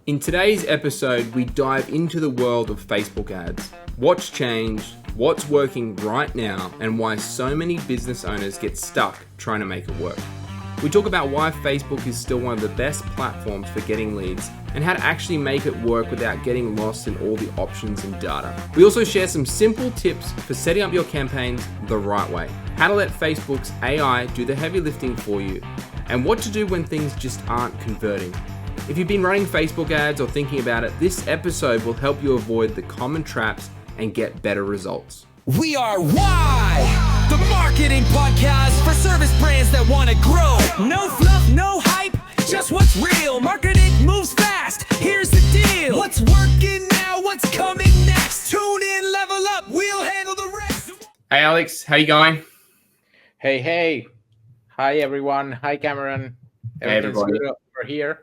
In today's episode, we dive into the world of Facebook ads. What's changed, what's working right now, and why so many business owners get stuck trying to make it work. We talk about why Facebook is still one of the best platforms for getting leads and how to actually make it work without getting lost in all the options and data. We also share some simple tips for setting up your campaigns the right way, how to let Facebook's AI do the heavy lifting for you, and what to do when things just aren't converting. If you've been running Facebook ads or thinking about it, this episode will help you avoid the common traps and get better results. We are Why, the marketing podcast for service brands that want to grow. No fluff, no hype, just what's real. Marketing moves fast, here's the deal. What's working now, what's coming next? Tune in, level up, we'll handle the rest. Hey Alex, how you going? Hey. Hi, everyone. Hi, Cameron. Hey, everybody. Good over here.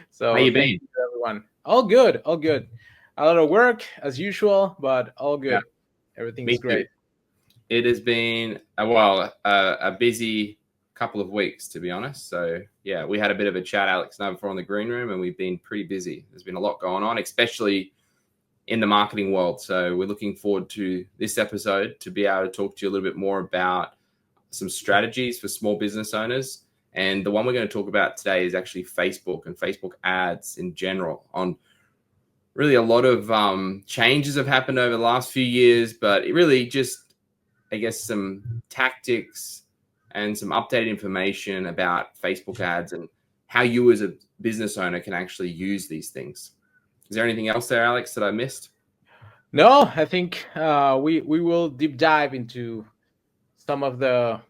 So how you been? Thank you, everyone. All good. A lot of work, as usual, but all good. Yeah. Everything's great. It has been a busy couple of weeks, to be honest. So, yeah, we had a bit of a chat, Alex and I, before in the green room, and we've been pretty busy. There's been a lot going on, especially in the marketing world. So we're looking forward to this episode to be able to talk to you a little bit more about some strategies for small business owners. And the one we're going to talk about today is actually Facebook and Facebook ads in general. On really a lot of changes have happened over the last few years, but it really just, I guess, some tactics and some updated information about Facebook ads and how you as a business owner can actually use these things. Is there anything else there, Alex, that I missed? No, I think we will deep dive into some of the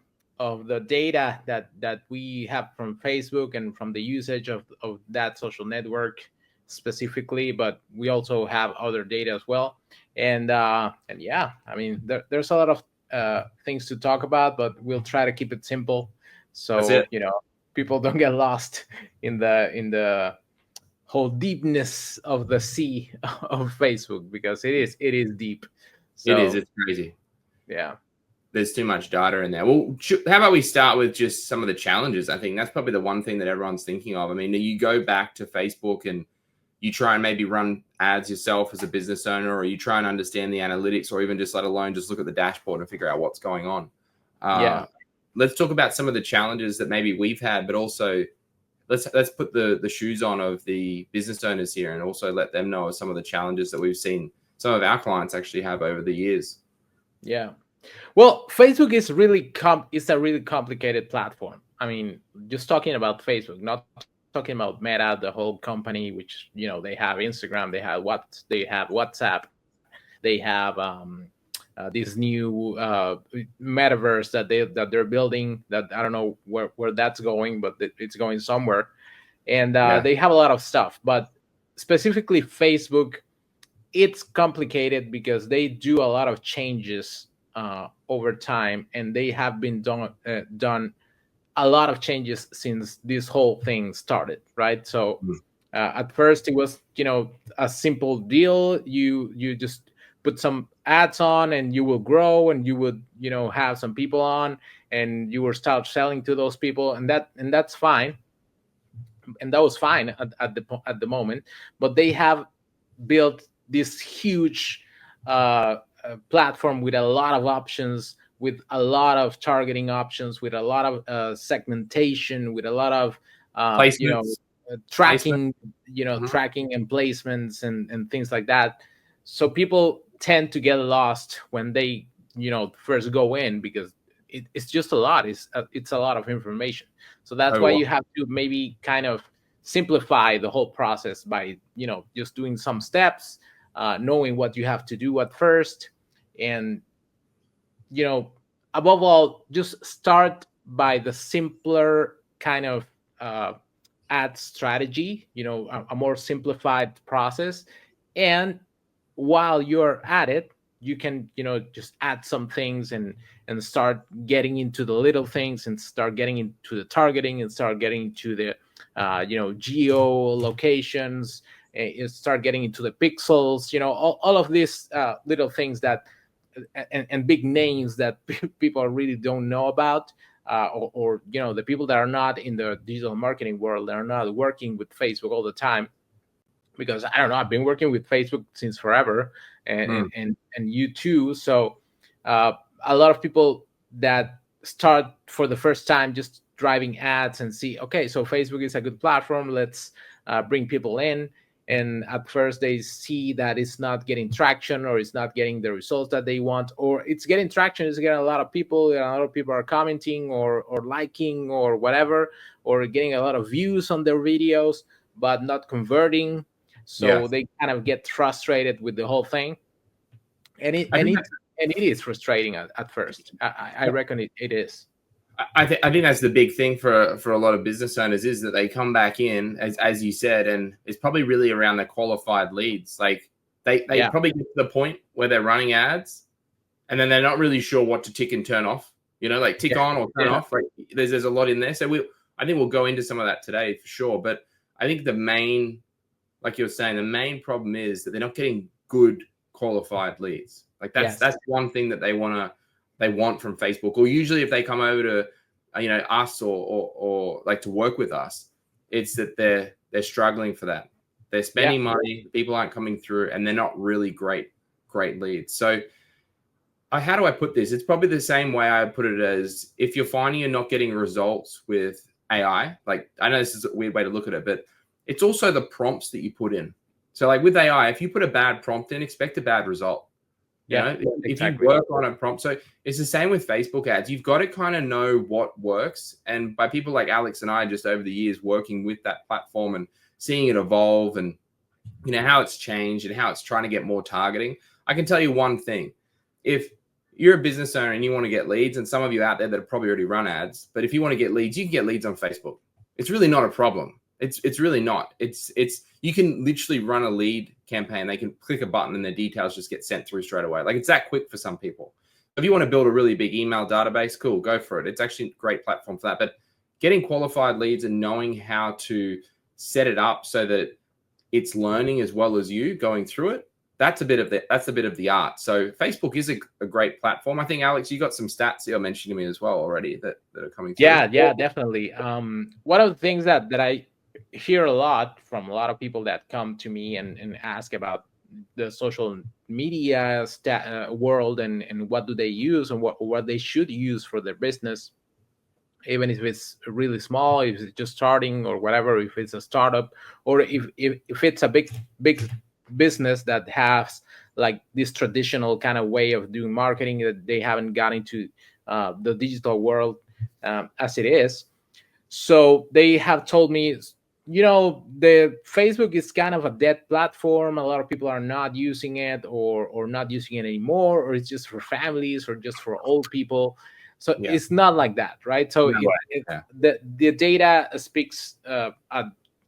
data that we have from Facebook and from the usage of that social network specifically, but we also have other data as well. And yeah, I mean, there's a lot of things to talk about, but we'll try to keep it simple, so people don't get lost in the whole deepness of the sea of Facebook, because it is deep. So, It's crazy. Yeah. There's too much data in there. Well, how about we start with just some of the challenges? I think that's probably the one thing that everyone's thinking of. I mean, you go back to Facebook and you try and maybe run ads yourself as a business owner, or you try and understand the analytics, or even just let alone just look at the dashboard and figure out what's going on. Let's talk about some of the challenges that maybe we've had, but also let's put the shoes on of the business owners here and also let them know of some of the challenges that we've seen some of our clients actually have over the years. Yeah. Well, Facebook is it's a really complicated platform. I mean, just talking about Facebook, not talking about Meta, the whole company, which they have Instagram, they have WhatsApp, they have this new metaverse that they're building. That I don't know where that's going, but it's going somewhere. And they have a lot of stuff. But specifically Facebook, it's complicated because they do a lot of changes over time, and they have been done a lot of changes since this whole thing started, right? So at first it was a simple deal. You just put some ads on and you will grow, and you would have some people on, and you will start selling to those people, and that's fine, and that was fine at the moment. But they have built this huge platform with a lot of options, with a lot of targeting options, with a lot of segmentation, with a lot of tracking, tracking and placements and things like that. So people tend to get lost when they first go in, because it's just a lot. It's a lot of information. So that's why you have to maybe kind of simplify the whole process by just doing some steps, knowing what you have to do at first, and above all, just start by the simpler kind of ad strategy, a more simplified process. And while you're at it, you can just add some things and start getting into the little things, and start getting into the targeting, and start getting into the geo locations, and start getting into the pixels, all of these little things that and big names that people really don't know about, or the people that are not in the digital marketing world, that are not working with Facebook all the time, because I don't know, I've been working with Facebook since forever, and you too. So a lot of people that start for the first time just driving ads and see, okay, so Facebook is a good platform, let's bring people in. And at first they see that it's not getting traction, or it's not getting the results that they want, or it's getting traction, it's getting a lot of people, and a lot of people are commenting or liking or whatever, or getting a lot of views on their videos, but not converting. So they kind of get frustrated with the whole thing. And it is frustrating at first. I reckon it is. I think that's the big thing for a lot of business owners, is that they come back in, as you said, and it's probably really around the qualified leads. Like they probably get to the point where they're running ads, and then they're not really sure what to tick and turn off. You know, like tick on or turn off. Like there's a lot in there. So I think we'll go into some of that today for sure. But I think the main, like you were saying, the main problem is that they're not getting good qualified leads. Like that's one thing that they want from Facebook. Or usually if they come over to us or like to work with us, it's that they're struggling for that. They're spending money, people aren't coming through, and they're not really great leads. So how do I put this? It's probably the same way I put it as, if you're finding you're not getting results with AI, like I know this is a weird way to look at it, but it's also the prompts that you put in. So like with AI, if you put a bad prompt in, expect a bad result. If you work on a prompt. So it's the same with Facebook ads. You've got to kind of know what works. And by people like Alex and I, just over the years working with that platform and seeing it evolve, and how it's changed and how it's trying to get more targeting, I can tell you one thing. If you're a business owner and you want to get leads, and some of you out there that have probably already run ads, but if you want to get leads, you can get leads on Facebook. It's really not a problem. It's really not. It's you can literally run a lead campaign. They can click a button and their details just get sent through straight away. Like it's that quick for some people. If you want to build a really big email database, cool, go for it. It's actually a great platform for that. But getting qualified leads and knowing how to set it up so that it's learning as well as you going through it, that's a bit of the art. So Facebook is a great platform. I think, Alex, you got some stats you're mentioning to me as well already that are coming through. Yeah, definitely. One of the things that I hear a lot from a lot of people that come to me and ask about the social media world and what do they use and what they should use for their business, even if it's really small, if it's just starting or whatever, if it's a startup, or if it's a big business that has like this traditional kind of way of doing marketing, that they haven't got into the digital world as it is. So they have told me, the Facebook is kind of a dead platform. A lot of people are not using it or not using it anymore, or it's just for families or just for old people. So it's not like that, right? So the data speaks a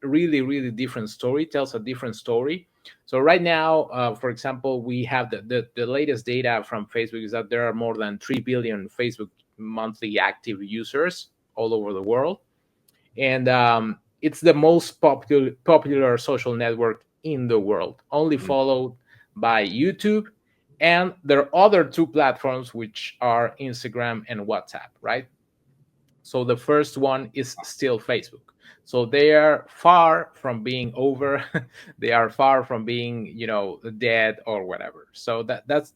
really, really different story, tells a different story. So right now, for example, we have the latest data from Facebook is that there are more than 3 billion Facebook monthly active users all over the world. And it's the most popular social network in the world, only followed by YouTube. And there are other two platforms, which are Instagram and WhatsApp, right? So the first one is still Facebook. So they are far from being over. They are far from being, dead or whatever. So that's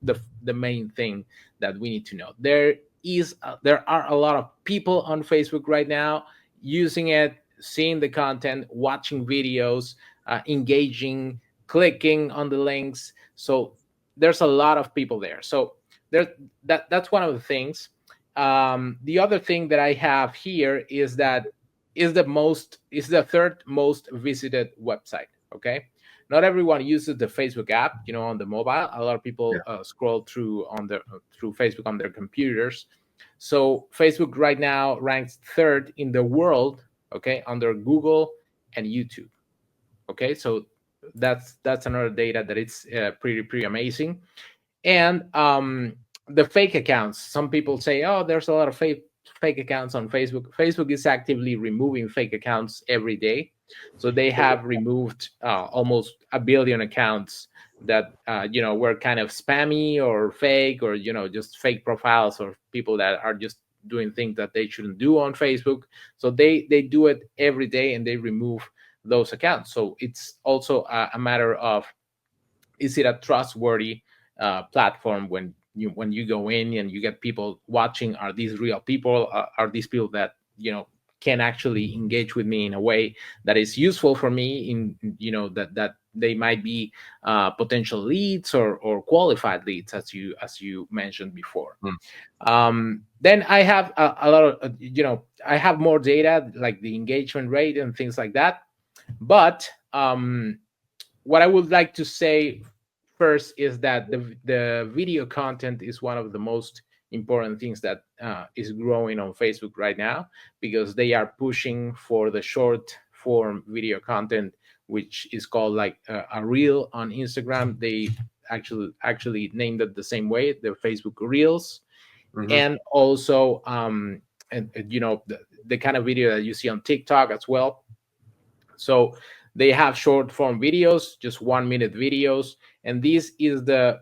the main thing that we need to know. There are a lot of people on Facebook right now using it, seeing the content, watching videos, engaging, clicking on the links. So there's a lot of people there. So that's one of the things. The other thing that I have here is that is the third most visited website. Okay, not everyone uses the Facebook app, on the mobile. A lot of people scroll through Facebook on their computers. So Facebook right now ranks third in the world, okay, under Google and YouTube. Okay, so that's another data that it's pretty amazing. And the fake accounts. Some people say, oh, there's a lot of fake accounts on Facebook. Facebook is actively removing fake accounts every day. So they have removed almost 1 billion accounts that were kind of spammy or fake, or just fake profiles or people that are just doing things that they shouldn't do on Facebook. So they do it every day, and they remove those accounts. So it's also a matter of, is it a trustworthy platform when you go in and you get people watching? Are these real people? Are these people that can actually engage with me in a way that is useful for me, in that they might be potential leads or qualified leads, as you mentioned before. Then I have a lot of I have more data, like the engagement rate and things like that. But what I would like to say first is that the video content is one of the most important things that is growing on Facebook right now, because they are pushing for the short form video content, which is called like a reel on Instagram. They actually named it the same way, the Facebook Reels. And also the kind of video that you see on TikTok as well. So they have short form videos, just 1 minute videos, and this is the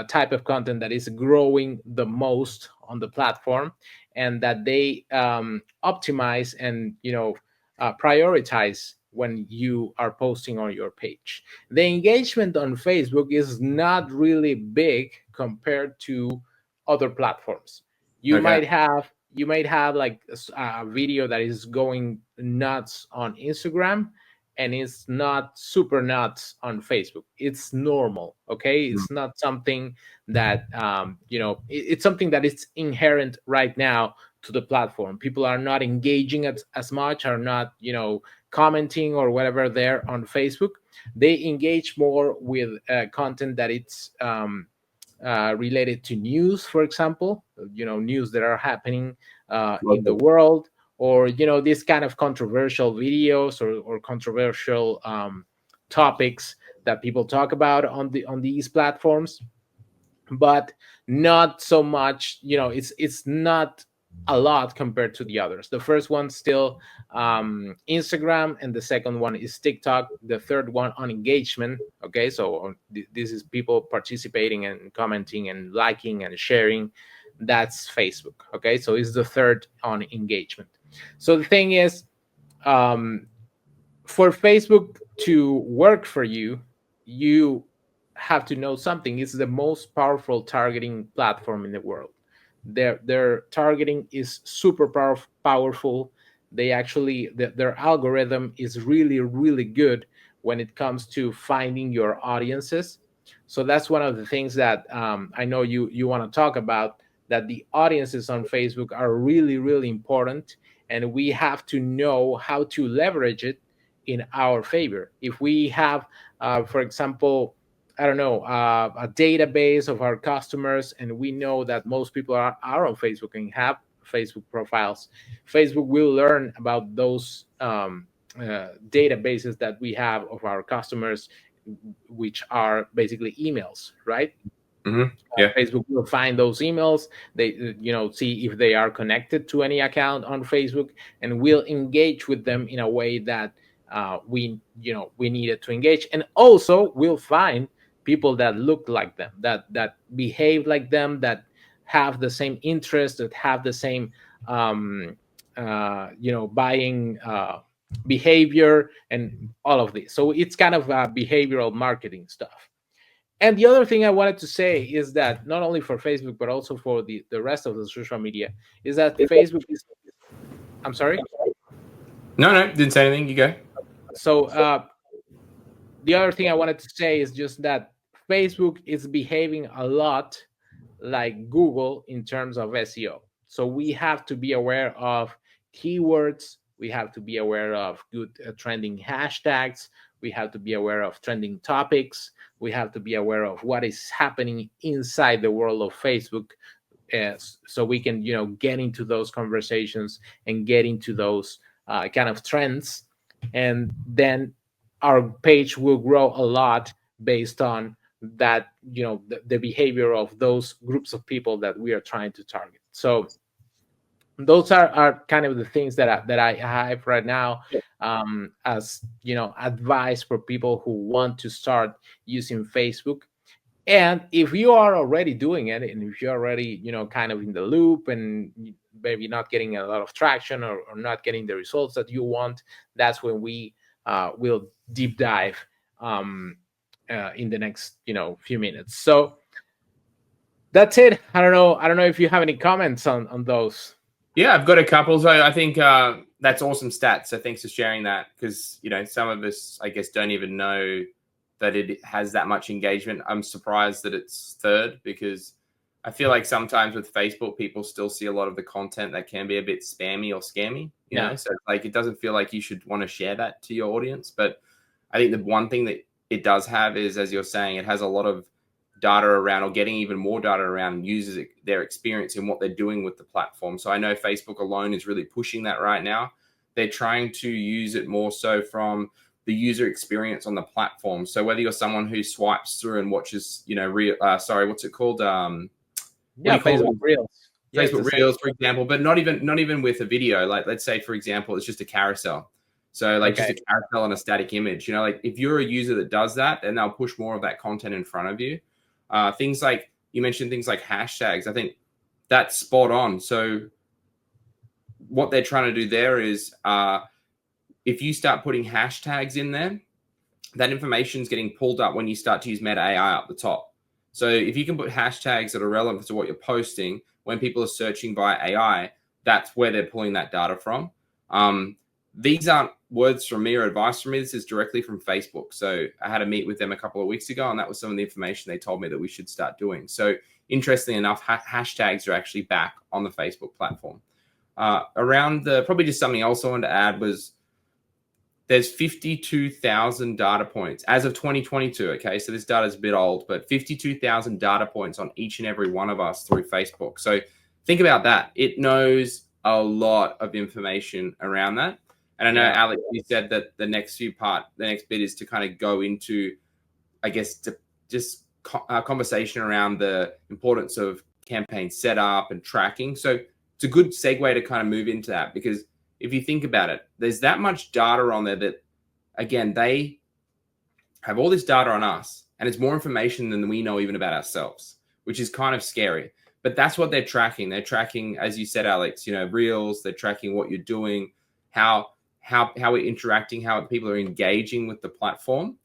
type of content that is growing the most on the platform, and that they optimize and prioritize when you are posting on your page. The engagement on Facebook is not really big compared to other platforms. You might have like a video that is going nuts on Instagram, and it's not super nuts on Facebook. It's normal, okay? It's not something that it's something that is inherent right now to the platform. People are not engaging as much, are not commenting or whatever there on Facebook. They engage more with content that it's related to news, for example, news that are happening in the world, or this kind of controversial videos or controversial topics that people talk about on these platforms. But not so much, it's not a lot compared to the others. The first one still Instagram, and the second one is TikTok. The third one on engagement, okay, so this is people participating and commenting and liking and sharing. That's Facebook, okay? So it's the third on engagement. So the thing is, for Facebook to work for you, you have to know something. It's the most powerful targeting platform in the world. Their targeting is super powerful. They actually, their algorithm is really, really good when it comes to finding your audiences. So that's one of the things that I know you want to talk about, that the audiences on Facebook are really, really important, and we have to know how to leverage it in our favor. If we have, for example, I don't know, a database of our customers, and we know that most people are on Facebook and have Facebook profiles, Facebook will learn about those databases that we have of our customers, which are basically emails, right? Yeah. Facebook will find those emails. They see if they are connected to any account on Facebook, and will engage with them in a way that we needed to engage. And also we'll find people that look like them, that behave like them, that have the same interests, that have the same buying behavior and all of this. So it's kind of behavioral marketing stuff. And the other thing I wanted to say is that not only for Facebook, but also for the rest of the social media, is that Facebook is, I'm sorry? No, didn't say anything. You go. So the other thing I wanted to say is just that Facebook is behaving a lot like Google in terms of SEO. So we have to be aware of keywords. We have to be aware of good trending hashtags. We have to be aware of trending topics. We have to be aware of what is happening inside the world of Facebook, so we can, get into those conversations and get into those kind of trends. And then our page will grow a lot based on that, the behavior of those groups of people that we are trying to target. So those are kind of the things that I have right now, as advice for people who want to start using Facebook. And if you are already doing it, and if you're already kind of in the loop, and maybe not getting a lot of traction, or not getting the results that you want, that's when we we'll deep dive in the next few minutes. So that's it. I don't know if you have any comments on those. Yeah, I've got a couple. So I think that's awesome stats. So thanks for sharing that, because some of us, I guess, don't even know that it has that much engagement. I'm surprised that it's third, because I feel like sometimes with Facebook, people still see a lot of the content that can be a bit spammy or scammy. You know, so like it doesn't feel like you should want to share that to your audience. But I think the one thing that it does have is, as you're saying, it has a lot of data around, or getting even more data around users, their experience and what they're doing with the platform. So I know Facebook alone is really pushing that right now. They're trying to use it more so from the user experience on the platform. So whether you're someone who swipes through and watches, what's it called? Facebook Reels. Facebook Reels, for example, but not even with a video. Like, let's say, for example, it's just a carousel. So like just a carousel on a static image. Like if you're a user that does that, then they'll push more of that content in front of you. Things like, you mentioned things like hashtags. I think that's spot on. So what they're trying to do there is, if you start putting hashtags in there, that information is getting pulled up when you start to use Meta AI up the top. So if you can put hashtags that are relevant to what you're posting, when people are searching via AI, that's where they're pulling that data from. These aren't words from me or advice from me. This is directly from Facebook. So I had a meet with them a couple of weeks ago, and that was some of the information they told me that we should start doing. So interestingly enough, hashtags are actually back on the Facebook platform. Probably just something else I wanted to add was, there's 52,000 data points as of 2022. Okay, so this data is a bit old, but 52,000 data points on each and every one of us through Facebook. So think about that. It knows a lot of information around that. And I know, Alex, you said that the next bit is to kind of go into, I guess, conversation around the importance of campaign setup and tracking. So it's a good segue to kind of move into that, because if you think about it, there's that much data on there that, again, they have all this data on us, and it's more information than we know even about ourselves, which is kind of scary. But that's what they're tracking. They're tracking, as you said, Alex, Reels. They're tracking what you're doing, how we're interacting, how people are engaging with the platform.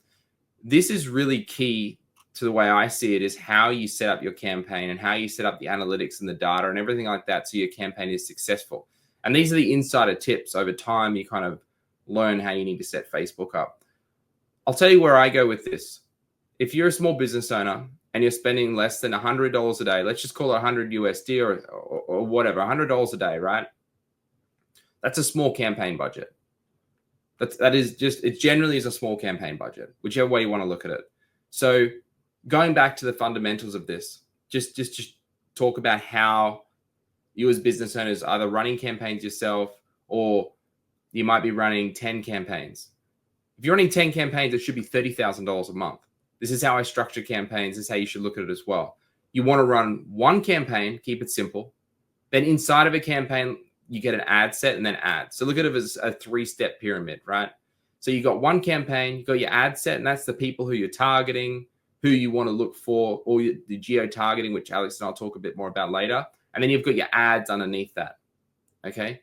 This is really key to the way I see it, is how you set up your campaign and how you set up the analytics and the data and everything like that, so your campaign is successful. And these are the insider tips. Over time, you kind of learn how you need to set Facebook up. I'll tell you where I go with this. If you're a small business owner and you're spending less than $100 a day, let's just call it 100 USD or whatever, $100 a day, right? That's a small campaign budget. It generally is a small campaign budget, whichever way you want to look at it. So going back to the fundamentals of this, just talk about how you as business owners are either running campaigns yourself, or you might be running 10 campaigns. If you're running 10 campaigns, it should be $30,000 a month. This is how I structure campaigns. This is how you should look at it as well. You want to run one campaign, keep it simple. Then inside of a campaign, you get an ad set and then ads. So look at it as a 3-step pyramid, right? So you got one campaign, you got your ad set, and that's the people who you're targeting, who you want to look for, or the geo-targeting, which Alex and I'll talk a bit more about later. And then you've got your ads underneath that, okay?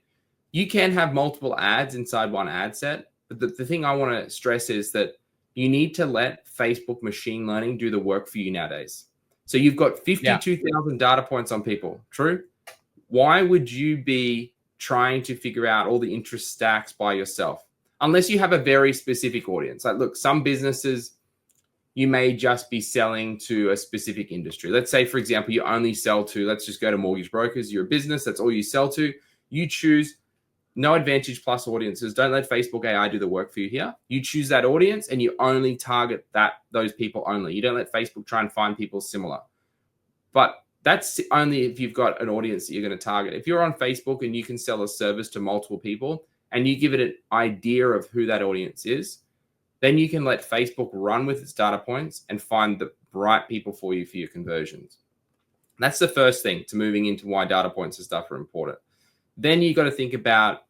You can have multiple ads inside one ad set, but the thing I want to stress is that you need to let Facebook machine learning do the work for you nowadays. So you've got 52,000 data points on people, true? Why would you be trying to figure out all the interest stacks by yourself? Unless you have a very specific audience. Like, look, some businesses, you may just be selling to a specific industry. Let's say, for example, you only sell to, let's just go to mortgage brokers. You're a business, that's all you sell to. You choose no Advantage Plus audiences. Don't let Facebook AI do the work for you here. You choose that audience and you only target those people only. You don't let Facebook try and find people similar. But that's only if you've got an audience that you're going to target. If you're on Facebook and you can sell a service to multiple people and you give it an idea of who that audience is, then you can let Facebook run with its data points and find the right people for your conversions. That's the first thing to moving into why data points and stuff are important. Then you got to think about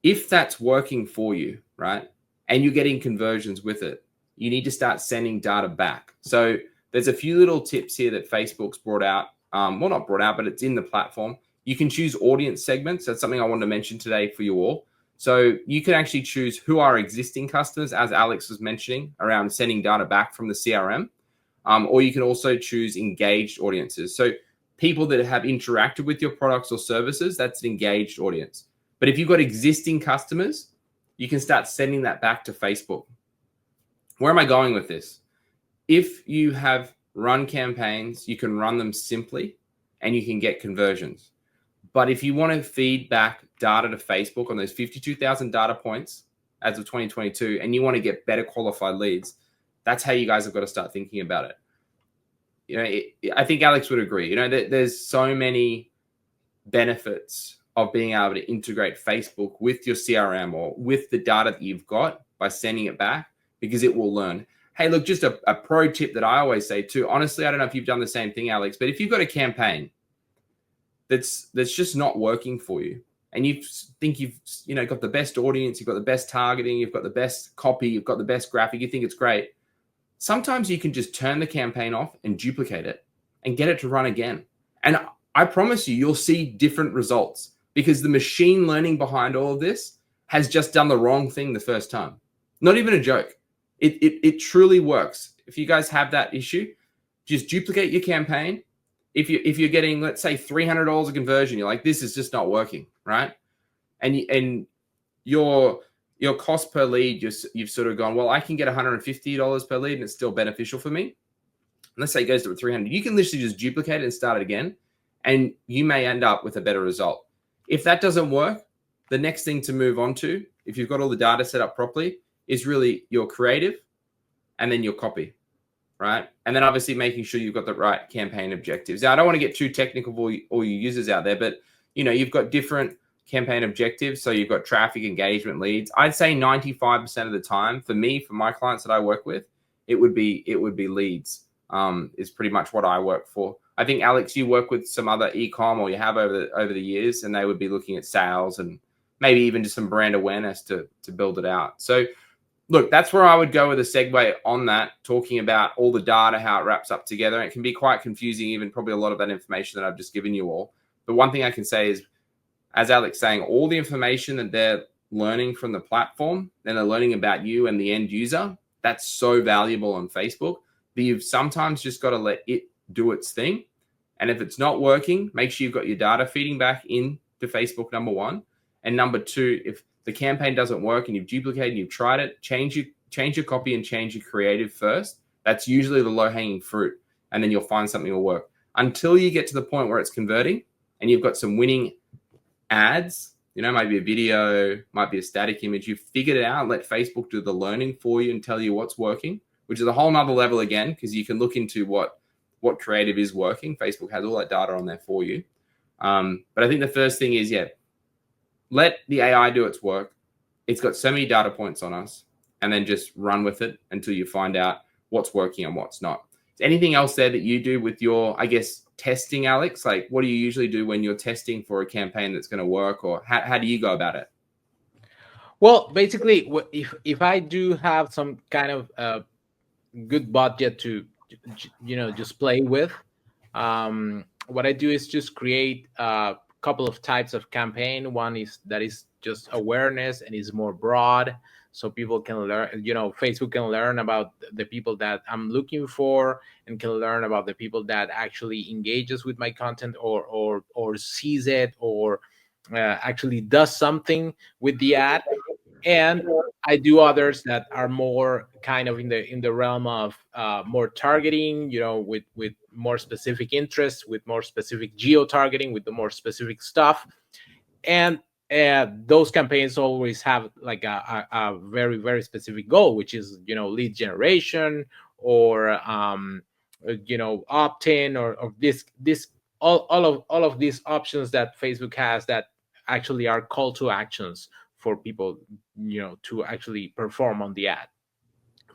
if that's working for you, right? And you're getting conversions with it, you need to start sending data back. So there's a few little tips here that Facebook's brought out. Well, not brought out, but it's in the platform. You can choose audience segments. That's something I wanted to mention today for you all. So you can actually choose who are existing customers, as Alex was mentioning, around sending data back from the CRM. Or you can also choose engaged audiences. So people that have interacted with your products or services, that's an engaged audience. But if you've got existing customers, you can start sending that back to Facebook. Where am I going with this? If you have run campaigns, you can run them simply and you can get conversions. But if you want to feed back data to Facebook on those 52,000 data points as of 2022, and you want to get better qualified leads, that's how you guys have got to start thinking about it. You know, I think Alex would agree. You know, there's so many benefits of being able to integrate Facebook with your CRM or with the data that you've got by sending it back, because it will learn. Hey, look, just a pro tip that I always say too. Honestly, I don't know if you've done the same thing, Alex, but if you've got a campaign that's just not working for you, and you think you've got the best audience, you've got the best targeting, you've got the best copy, you've got the best graphic, you think it's great, sometimes you can just turn the campaign off and duplicate it and get it to run again. And I promise you'll see different results, because the machine learning behind all of this has just done the wrong thing the first time. Not even a joke. It truly works. If you guys have that issue, just duplicate your campaign. If you're getting, let's say, $300 a conversion, you're like, this is just not working, right? And your cost per lead, you've sort of gone, well, I can get $150 per lead and it's still beneficial for me. And let's say it goes to 300. You can literally just duplicate it and start it again, and you may end up with a better result. If that doesn't work, the next thing to move on to, if you've got all the data set up properly, is really your creative and then your copy, right? And then obviously making sure you've got the right campaign objectives. Now, I don't want to get too technical for all you users out there, but you've got different campaign objectives. So you've got traffic, engagement, leads. I'd say 95% of the time for me, for my clients that I work with, it would be leads. Is pretty much what I work for. I think, Alex, you work with some other e-com, or you have over the years, and they would be looking at sales and maybe even just some brand awareness to build it out. So look, that's where I would go with a segue on that, talking about all the data, how it wraps up together. It can be quite confusing, even probably a lot of that information that I've just given you all. But one thing I can say is, as Alex saying, all the information that they're learning from the platform, then they're learning about you and the end user, that's so valuable on Facebook. But you've sometimes just got to let it do its thing. And if it's not working, make sure you've got your data feeding back into Facebook, number one. And number two, if the campaign doesn't work and you've duplicated and you've tried it, change your copy and change your creative first. That's usually the low-hanging fruit. And then you'll find something will work. Until you get to the point where it's converting and you've got some winning ads, might be a video, might be a static image. You've figured it out. Let Facebook do the learning for you and tell you what's working, which is a whole nother level again, because you can look into what creative is working. Facebook has all that data on there for you. But I think the first thing is, let the AI do its work. It's got so many data points on us, and then just run with it until you find out what's working and what's not. Is anything else there that you do with your, I guess, testing, Alex? Like, what do you usually do when you're testing for a campaign that's going to work, or how do you go about it? Well, basically, if I do have some kind of good budget to just play with, what I do is just create couple of types of campaign. One is just awareness and is more broad, so people can learn, Facebook can learn about the people that I'm looking for, and can learn about the people that actually engages with my content or sees it, or actually does something with the ad. And I do others that are more kind of in the realm of more targeting, with more specific interests, with more specific geo-targeting, with the more specific stuff. And those campaigns always have like a very, very specific goal, which is, lead generation, or, opt-in, or this all of these options that Facebook has that actually are call to actions for people, to actually perform on the ad.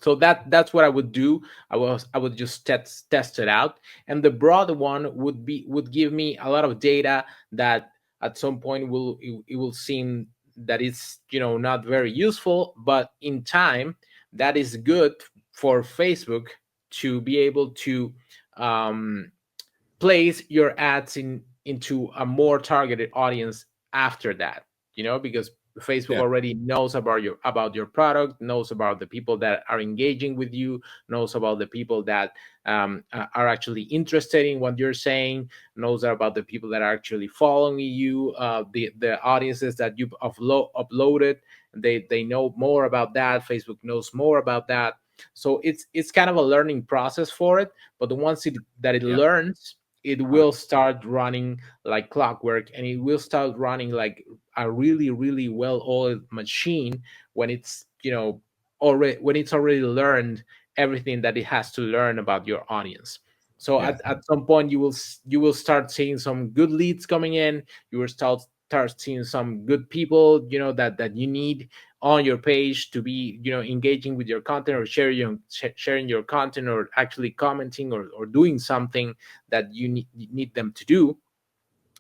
So that's what I would do. I would just test it out, and the broad one would give me a lot of data that at some point it will seem that it's not very useful, but in time that is good for Facebook to be able to place your ads into a more targeted audience after that, because Facebook Yeah. already knows about your product, knows about the people that are engaging with you, knows about the people that are actually interested in what you're saying, knows about the people that are actually following you, the audiences that you've uploaded. They know more about that. Facebook knows more about that. So it's kind of a learning process for it. But once it Yeah. learns, it will start running like clockwork, and it will start running like a really really well oiled machine when it's already learned everything that it has to learn about your audience. So Yeah. at some point you will start seeing some good leads coming in. You will start seeing some good people that you need on your page to be engaging with your content, or sharing your content, or actually commenting, or doing something that you need them to do.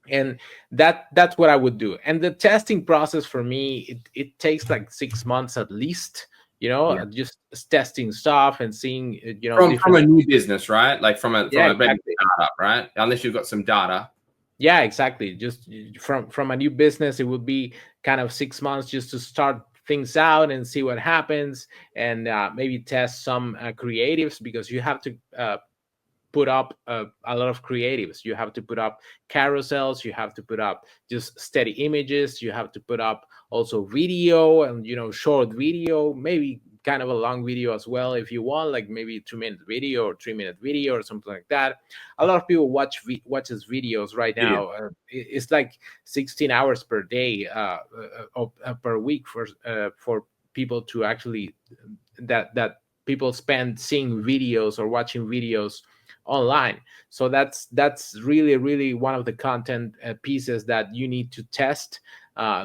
And that's what I would do. And the testing process for me, it takes like 6 months at least, Yeah. just testing stuff and seeing From different. a new business, right? Like from Yeah, a maybe exactly. startup, right? Unless you've got some data. Yeah, exactly. Just from a new business, it would be kind of 6 months just to start things out and see what happens, and maybe test some creatives, because you have to put up a lot of creatives. You have to put up carousels, you have to put up just steady images, you have to put up also video, and short video, maybe kind of a long video as well if you want, like maybe 2 minute video or 3 minute video or something like that. A lot of people watches videos right Video. now. It's like 16 hours per day, per week for people to actually that people spend seeing videos or watching videos online. So that's really really one of the content pieces that you need to test.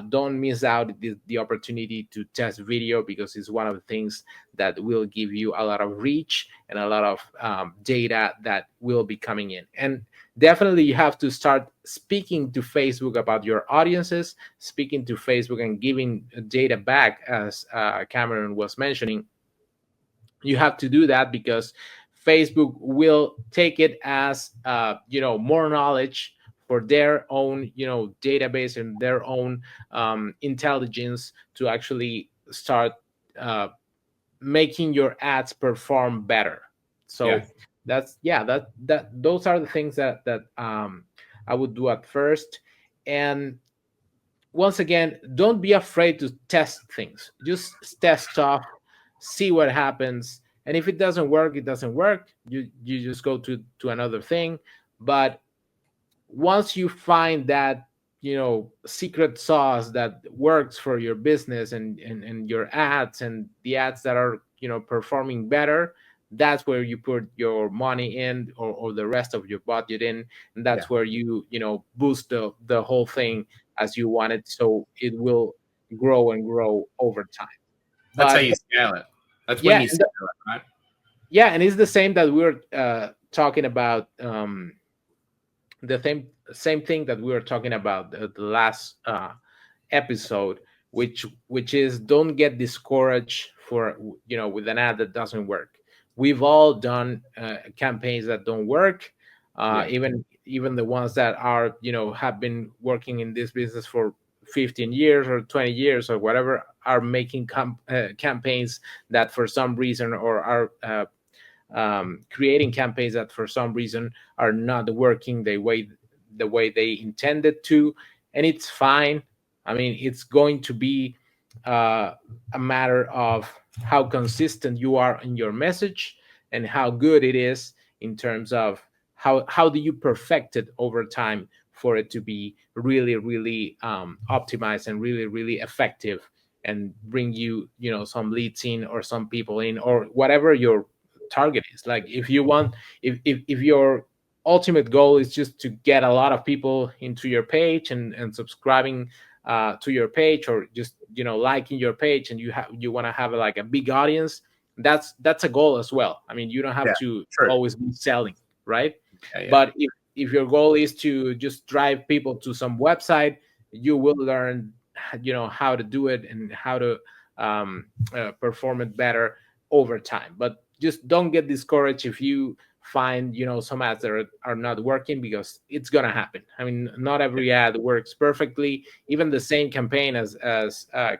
Don't miss out the opportunity to test video, because it's one of the things that will give you a lot of reach and a lot of data that will be coming in. And definitely you have to start speaking to Facebook about your audiences, speaking to Facebook and giving data back, as Cameron was mentioning. You have to do that because Facebook will take it as more knowledge for their own database and their own intelligence to actually start uh, making your ads perform better. Yeah. So that those are the things that I would do at first. And once again, don't be afraid to test things. Just test stuff, see what happens, and if it doesn't work, it doesn't work. You just go to another thing. But once you find that secret sauce that works for your business and your ads, and the ads that are performing better, that's where you put your money in, or the rest of your budget in. And Yeah. that's where you boost the whole thing as you want it, so it will grow and grow over time. That's how But you scale it. That's when yeah, you scale it, right? yeah, and it's the same that we're talking about, the same thing that we were talking about the last episode, which is don't get discouraged for with an ad that doesn't work. We've all done campaigns that don't work, Yeah. even the ones that are have been working in this business for 15 years or 20 years or whatever, are making campaigns that for some reason, or are creating campaigns that for some reason are not working the way they intended to. And it's fine. I mean, it's going to be a matter of how consistent you are in your message, and how good it is in terms of how do you perfect it over time for it to be really really optimized and really really effective, and bring some leads in, or some people in, or whatever your target is. Like, if you want, if your ultimate goal is just to get a lot of people into your page and subscribing to your page, or just liking your page, and you want to have like a big audience, that's a goal as well. I mean, you don't have Yeah. to True. always be selling, right? Yeah. Yeah. But if your goal is to just drive people to some website, you will learn how to do it, and how to perform it better over time. But just don't get discouraged if you find, some ads that are not working, because it's gonna happen. I mean, not every ad works perfectly. Even the same campaign, as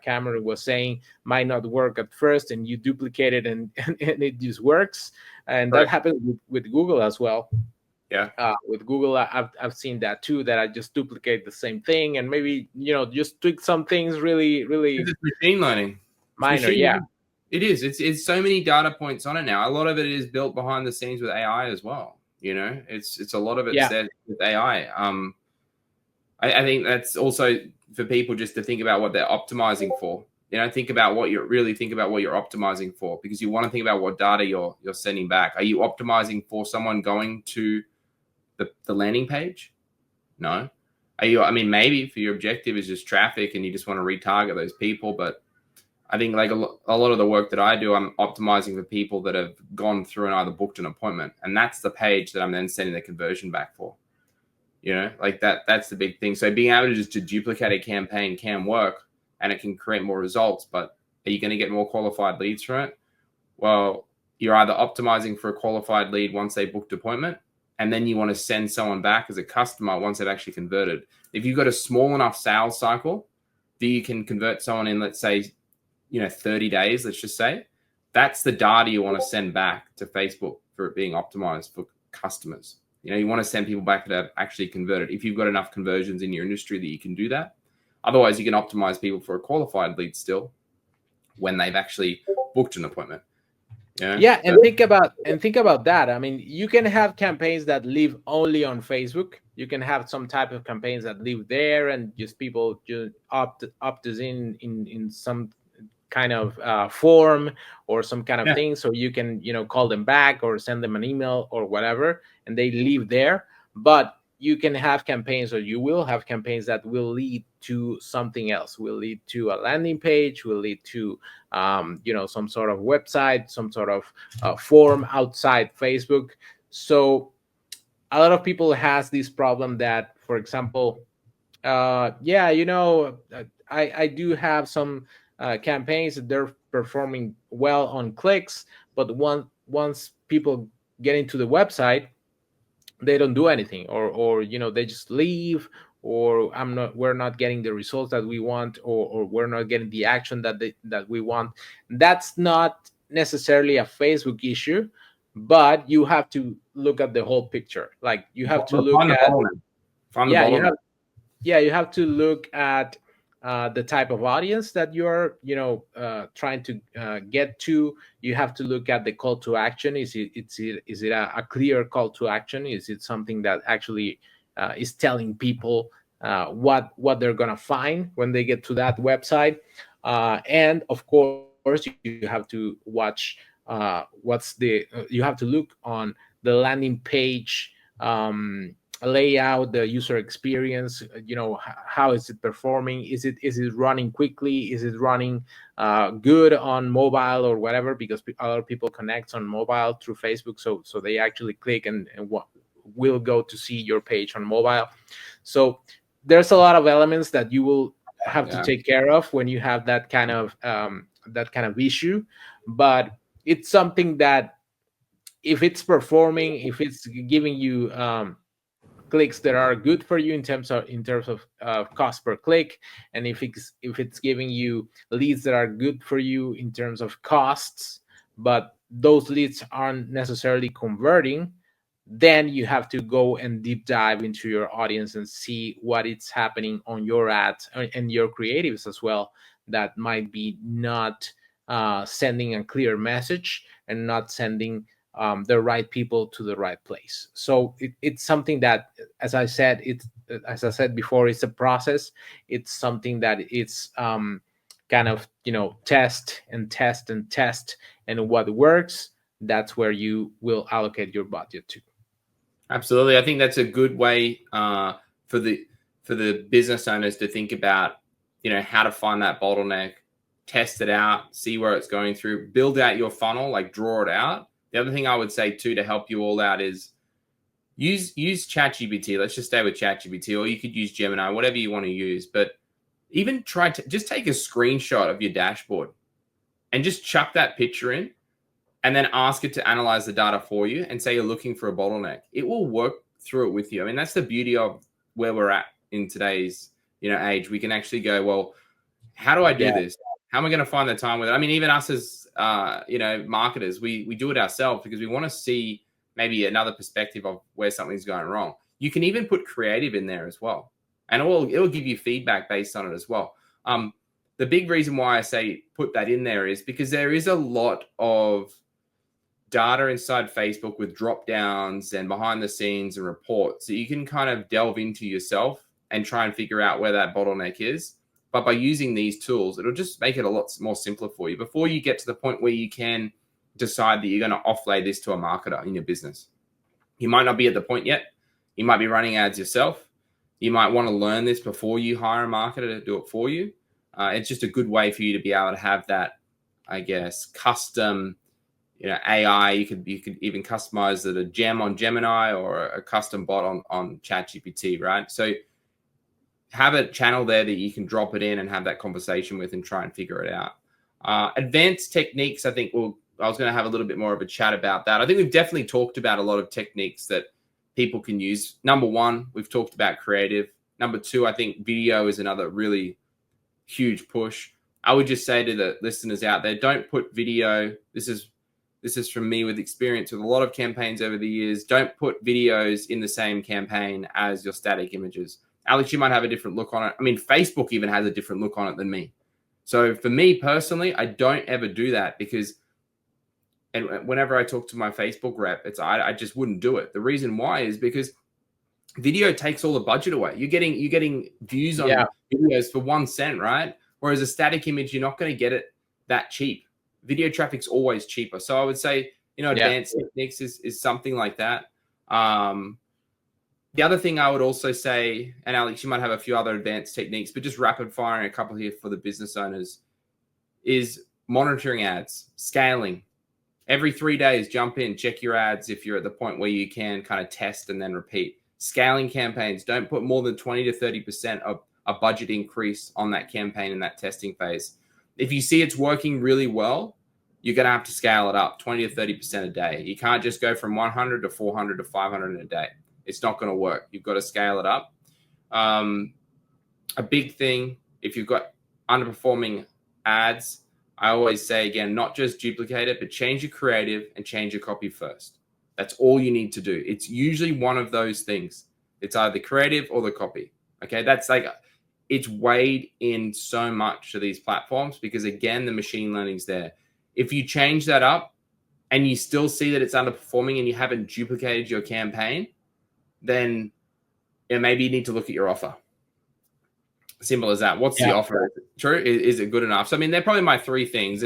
Cameron was saying, might not work at first, and you duplicate it, and and it just works. And that happens with Google as well. Yeah. With Google, I've seen that too, that I just duplicate the same thing, and maybe, just tweak some things really it's machine learning. minor. Yeah. It is. It's so many data points on it now. A lot of it is built behind the scenes with AI as well. It's a lot of it's there with AI. I think that's also for people just to think about what they're optimizing for. Think about what you're optimizing for, because you want to think about what data you're sending back. Are you optimizing for someone going to the landing page? No. Maybe for your objective is just traffic and you just want to retarget those people, but I think like a lot of the work that I do, I'm optimizing for people that have gone through and either booked an appointment, and that's the page that I'm then sending the conversion back for. Like that's the big thing. So being able to duplicate a campaign can work, and it can create more results, but are you going to get more qualified leads from it? Well, you're either optimizing for a qualified lead once they booked an appointment, and then you want to send someone back as a customer once they've actually converted. If you've got a small enough sales cycle that you can convert someone in, let's say, 30 days, let's just say, that's the data you want to send back to Facebook for it being optimized for customers. You want to send people back that have actually converted. If you've got enough conversions in your industry that you can do that. Otherwise, you can optimize people for a qualified lead still when they've actually booked an appointment. Yeah, and think about that. I mean, you can have campaigns that live only on Facebook. You can have some type of campaigns that live there, and just people just opt us in some kind of form or some kind of thing, so you can call them back or send them an email or whatever, and they live there. But you can have campaigns, or you will have campaigns that will lead to something else, will lead to a landing page, will lead to some sort of website, some sort of form outside Facebook. So a lot of people has this problem that, for example, I do have some campaigns that they're performing well on clicks, but once people get into the website, they don't do anything, or they just leave, or we're not getting the results that we want, or we're not getting the action that we want. That's not necessarily a Facebook issue, but you have to look at the whole picture. Like, you have to look at you have to look at the type of audience that you're trying to get to. You have to look at the call to action. Is it a clear call to action? Is it something that actually is telling people what they're gonna find when they get to that website? And of course, you have to watch you have to look on the landing page layout, the user experience. How is it performing? Is it running quickly? Is it running good on mobile or whatever? Because a lot of people connect on mobile through Facebook, so they actually click and will go to see your page on mobile. So there's a lot of elements that you will have to take care of when you have that kind of issue. But it's something that, if it's performing, if it's giving you clicks that are good for you in terms of cost per click, and if it's giving you leads that are good for you in terms of costs, but those leads aren't necessarily converting, then you have to go and deep dive into your audience and see what is happening on your ads and your creatives as well, that might be not sending a clear message and not sending the right people to the right place. So it's something that, as I said before, it's a process. It's something that it's kind of test and test and test, and what works, that's where you will allocate your budget to. Absolutely. I think that's a good way for the business owners to think about, how to find that bottleneck, test it out, see where it's going through, build out your funnel, like draw it out. The other thing I would say too, to help you all out, is use ChatGPT. Let's just stay with ChatGPT, or you could use Gemini, whatever you want to use. But even try to just take a screenshot of your dashboard and just chuck that picture in, and then ask it to analyze the data for you and say you're looking for a bottleneck. It will work through it with you. I mean, that's the beauty of where we're at in today's, age. We can actually go, well, how do I do this? How am I going to find the time with it? I mean, even us as, marketers, we do it ourselves because we want to see maybe another perspective of where something's going wrong. You can even put creative in there as well. And it will give you feedback based on it as well. The big reason why I say put that in there is because there is a lot of data inside Facebook with drop downs and behind the scenes and reports that you can kind of delve into yourself and try and figure out where that bottleneck is. But by using these tools, it'll just make it a lot more simpler for you before you get to the point where you can decide that you're going to offload this to a marketer in your business. You might not be at the point yet. You might be running ads yourself. You might want to learn this before you hire a marketer to do it for you. It's just a good way for you to be able to have that, I guess, custom, AI. You could even customize it a gem on Gemini or a custom bot on ChatGPT, right? So have a channel there that you can drop it in and have that conversation with and try and figure it out. Advanced techniques, I think I was going to have a little bit more of a chat about that. I think we've definitely talked about a lot of techniques that people can use. Number one, we've talked about creative. Number two, I think video is another really huge push. I would just say to the listeners out there, don't put video. This is from me with experience with a lot of campaigns over the years. Don't put videos in the same campaign as your static images. Alex, you might have a different look on it. I mean, Facebook even has a different look on it than me. So for me personally, I don't ever do that because, and whenever I talk to my Facebook rep, I just wouldn't do it. The reason why is because video takes all the budget away. You're getting views on videos for 1 cent, right? Whereas a static image, you're not going to get it that cheap. Video traffic's always cheaper. So I would say, advanced techniques is something like that. The other thing I would also say, and Alex, you might have a few other advanced techniques, but just rapid firing a couple here for the business owners, is monitoring ads, scaling. Every 3 days, jump in, check your ads if you're at the point where you can kind of test and then repeat. Scaling campaigns, don't put more than 20 to 30% of a budget increase on that campaign in that testing phase. If you see it's working really well, you're going to have to scale it up 20 to 30% a day. You can't just go from 100 to 400 to 500 in a day. It's not going to work. You've got to scale it up. A big thing, if you've got underperforming ads, I always say, again, not just duplicate it, but change your creative and change your copy first. That's all you need to do. It's usually one of those things. It's either creative or the copy. Okay, that's like, it's weighed in so much to these platforms because, again, the machine learning's there. If you change that up and you still see that it's underperforming and you haven't duplicated your campaign, then maybe you need to look at your offer. Simple as that. What's the offer? True? Is it good enough? So, I mean, they're probably my three things.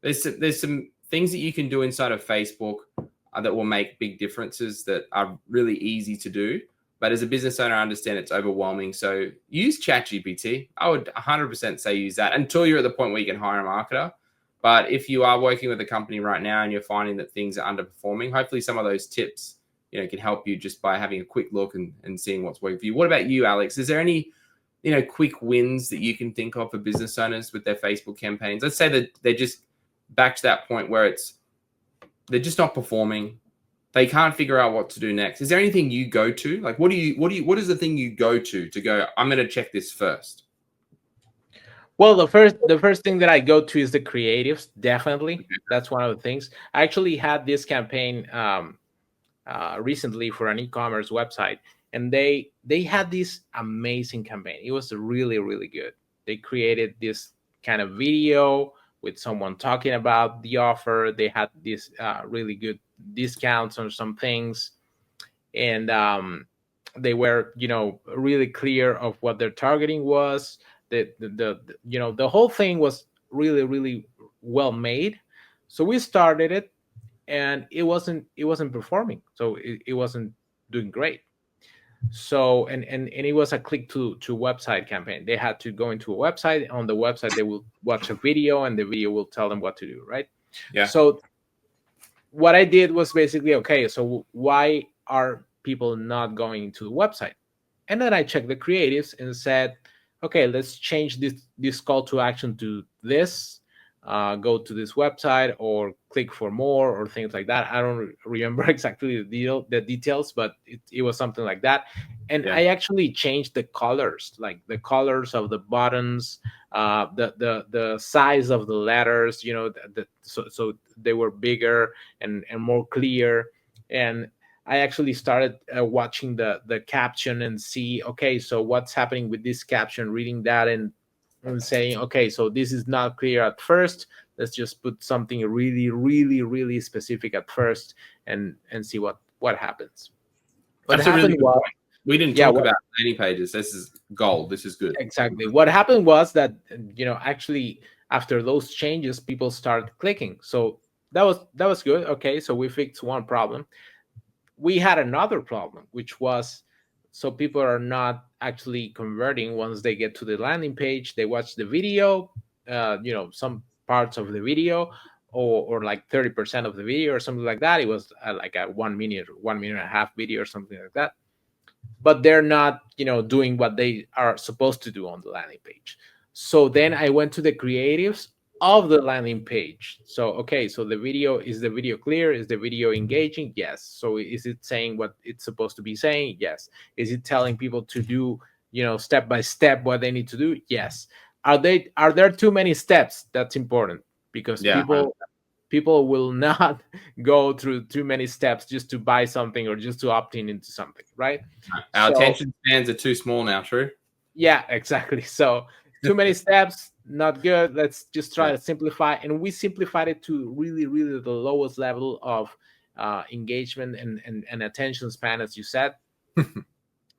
There's some things that you can do inside of Facebook that will make big differences that are really easy to do. But as a business owner, I understand it's overwhelming. So use ChatGPT. I would 100% say use that until you're at the point where you can hire a marketer. But if you are working with a company right now and you're finding that things are underperforming, hopefully some of those tips can help you just by having a quick look and seeing what's working for you. What about you, Alex? Is there any quick wins that you can think of for business owners with their Facebook campaigns? Let's say that they're just back to that point where they're just not performing. They can't figure out what to do next. Is there anything you go to? Like, what is the thing you go to go, I'm going to check this first? Well, the first thing that I go to is the creatives. Definitely. That's one of the things. I actually had this campaign recently for an e-commerce website, and they had this amazing campaign. It was really, really good. They created this kind of video with someone talking about the offer. They had this really good discounts on some things, and they were really clear of what their targeting was. The whole thing was really, really well made. So we started it, and it wasn't performing. So it wasn't doing great. So and it was a click to website campaign. They had to go into a website. On the website, they will watch a video, and the video will tell them what to do, right? Yeah. So what I did was basically, okay, so why are people not going to the website? And then I checked the creatives and said, okay, let's change this call to action to this. go to this website or click for more or things like that. I don't remember exactly the details, but it was something like that. And Yeah. I actually changed the colors, like the colors of the buttons, the size of the letters, so they were bigger and more clear. And I actually started watching the caption and see, okay, so what's happening with this caption, reading that and saying, okay, so this is not clear at first. Let's just put something really, really, really specific at first and see what happens. What That's a really happened good was, point. We didn't yeah, talk about landing pages. This is gold. This is good. exactly. What happened was that, actually after those changes, people started clicking. So that was good. Okay, so we fixed one problem. We had another problem, which was, so people are not actually converting once they get to the landing page. They watch the video, some parts of the video, or like 30% of the video or something like that. It was like a 1 minute, 1 minute and a half video or something like that. But they're not, doing what they are supposed to do on the landing page. So then I went to the creatives of the landing page. So, okay, so is the video clear? Is the video engaging? Yes. So is it saying what it's supposed to be saying? Yes. Is it telling people to do, step by step what they need to do? Yes. Are there too many steps? That's important, because Yeah. people will not go through too many steps just to buy something or just to opt in into something, right? Our So, attention spans are too small now, true? yeah, exactly. So too many steps, not good. Let's just try Yeah. to simplify. And we simplified it to really, really the lowest level of engagement and attention span, as you said.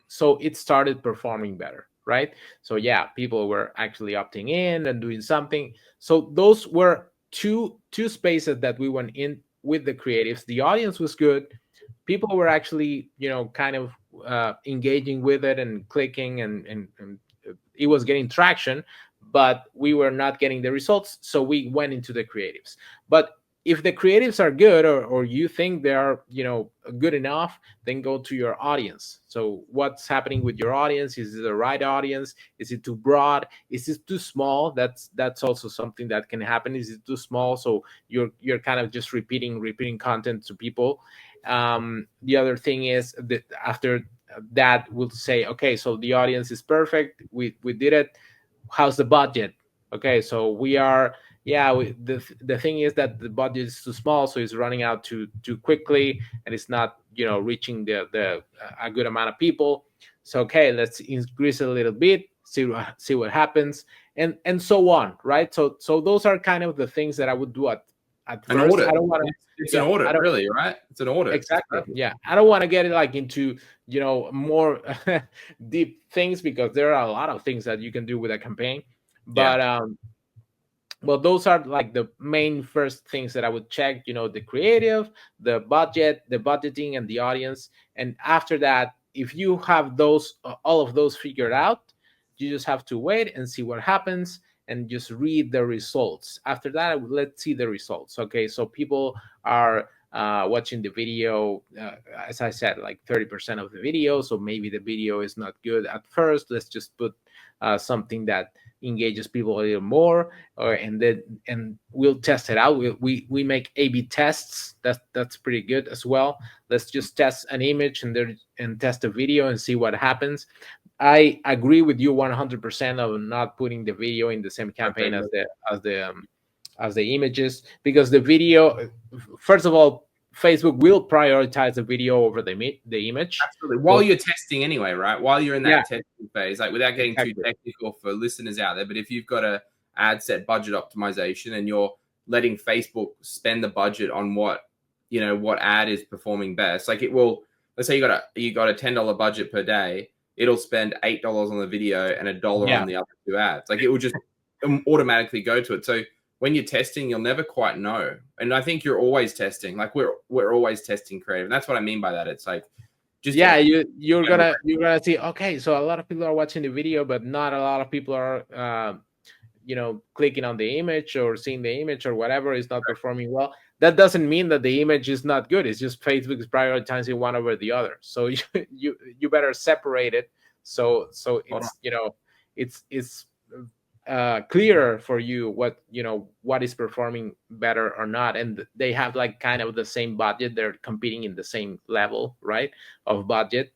So it started performing better, right? So yeah, people were actually opting in and doing something. So those were two spaces that we went in with the creatives. The audience was good. People were actually, kind of engaging with it and clicking, and it was getting traction, but we were not getting the results. So we went into the creatives. But if the creatives are good, or you think they are, good enough, then go to your audience. So what's happening with your audience? Is it the right audience? Is it too broad? Is it too small? That's also something that can happen. Is it too small, so you're kind of just repeating content to people? The other thing is that after that, we'll say, okay, so the audience is perfect, we did it. How's the budget? Okay, so we are, yeah, the thing is that the budget is too small, so it's running out too quickly, and it's not, reaching the a good amount of people. So okay, let's increase it a little bit, see what happens, and so on, right? So those are kind of the things that I would do at An first. audit. I don't want to. It's Yeah, an audit, really, right? It's an audit. exactly. Yeah, I don't want to get it like into, more deep things, because there are a lot of things that you can do with a campaign. But well, those are like the main first things that I would check, the creative, the budget, the budgeting, and the audience. And after that, if you have those all of those figured out, you just have to wait and see what happens, and just read the results. After that, let's see the results. Okay, so people are watching the video, as I said, like 30% of the video. So maybe the video is not good at first. Let's just put something that engages people a little more, and we'll test it out. We make A/B tests. That's pretty good as well. Let's just test an image and test a video and see what happens. I agree with you 100% of not putting the video in the same campaign as the images, because the video, first of all, Facebook will prioritize the video over the image. Absolutely. While you're testing anyway, right? While you're in that testing phase, like without getting Exactly. too technical for listeners out there, but if you've got a ad set budget optimization and you're letting Facebook spend the budget on what ad is performing best, like it will, let's say you got a $10 budget per day, it'll spend $8 on the video and $1 on the other two ads. Like it will just automatically go to it. So when you're testing, you'll never quite know. And I think you're always testing. Like we're always testing creative. And that's what I mean by that. It's like just you're gonna see, okay, so a lot of people are watching the video, but not a lot of people are clicking on the image or seeing the image or whatever is not performing well. That doesn't mean that the image is not good. It's just Facebook is prioritizing one over the other. So you better separate it. So it's clearer for you what is performing better or not, and they have like kind of the same budget, they're competing in the same level, right, of budget,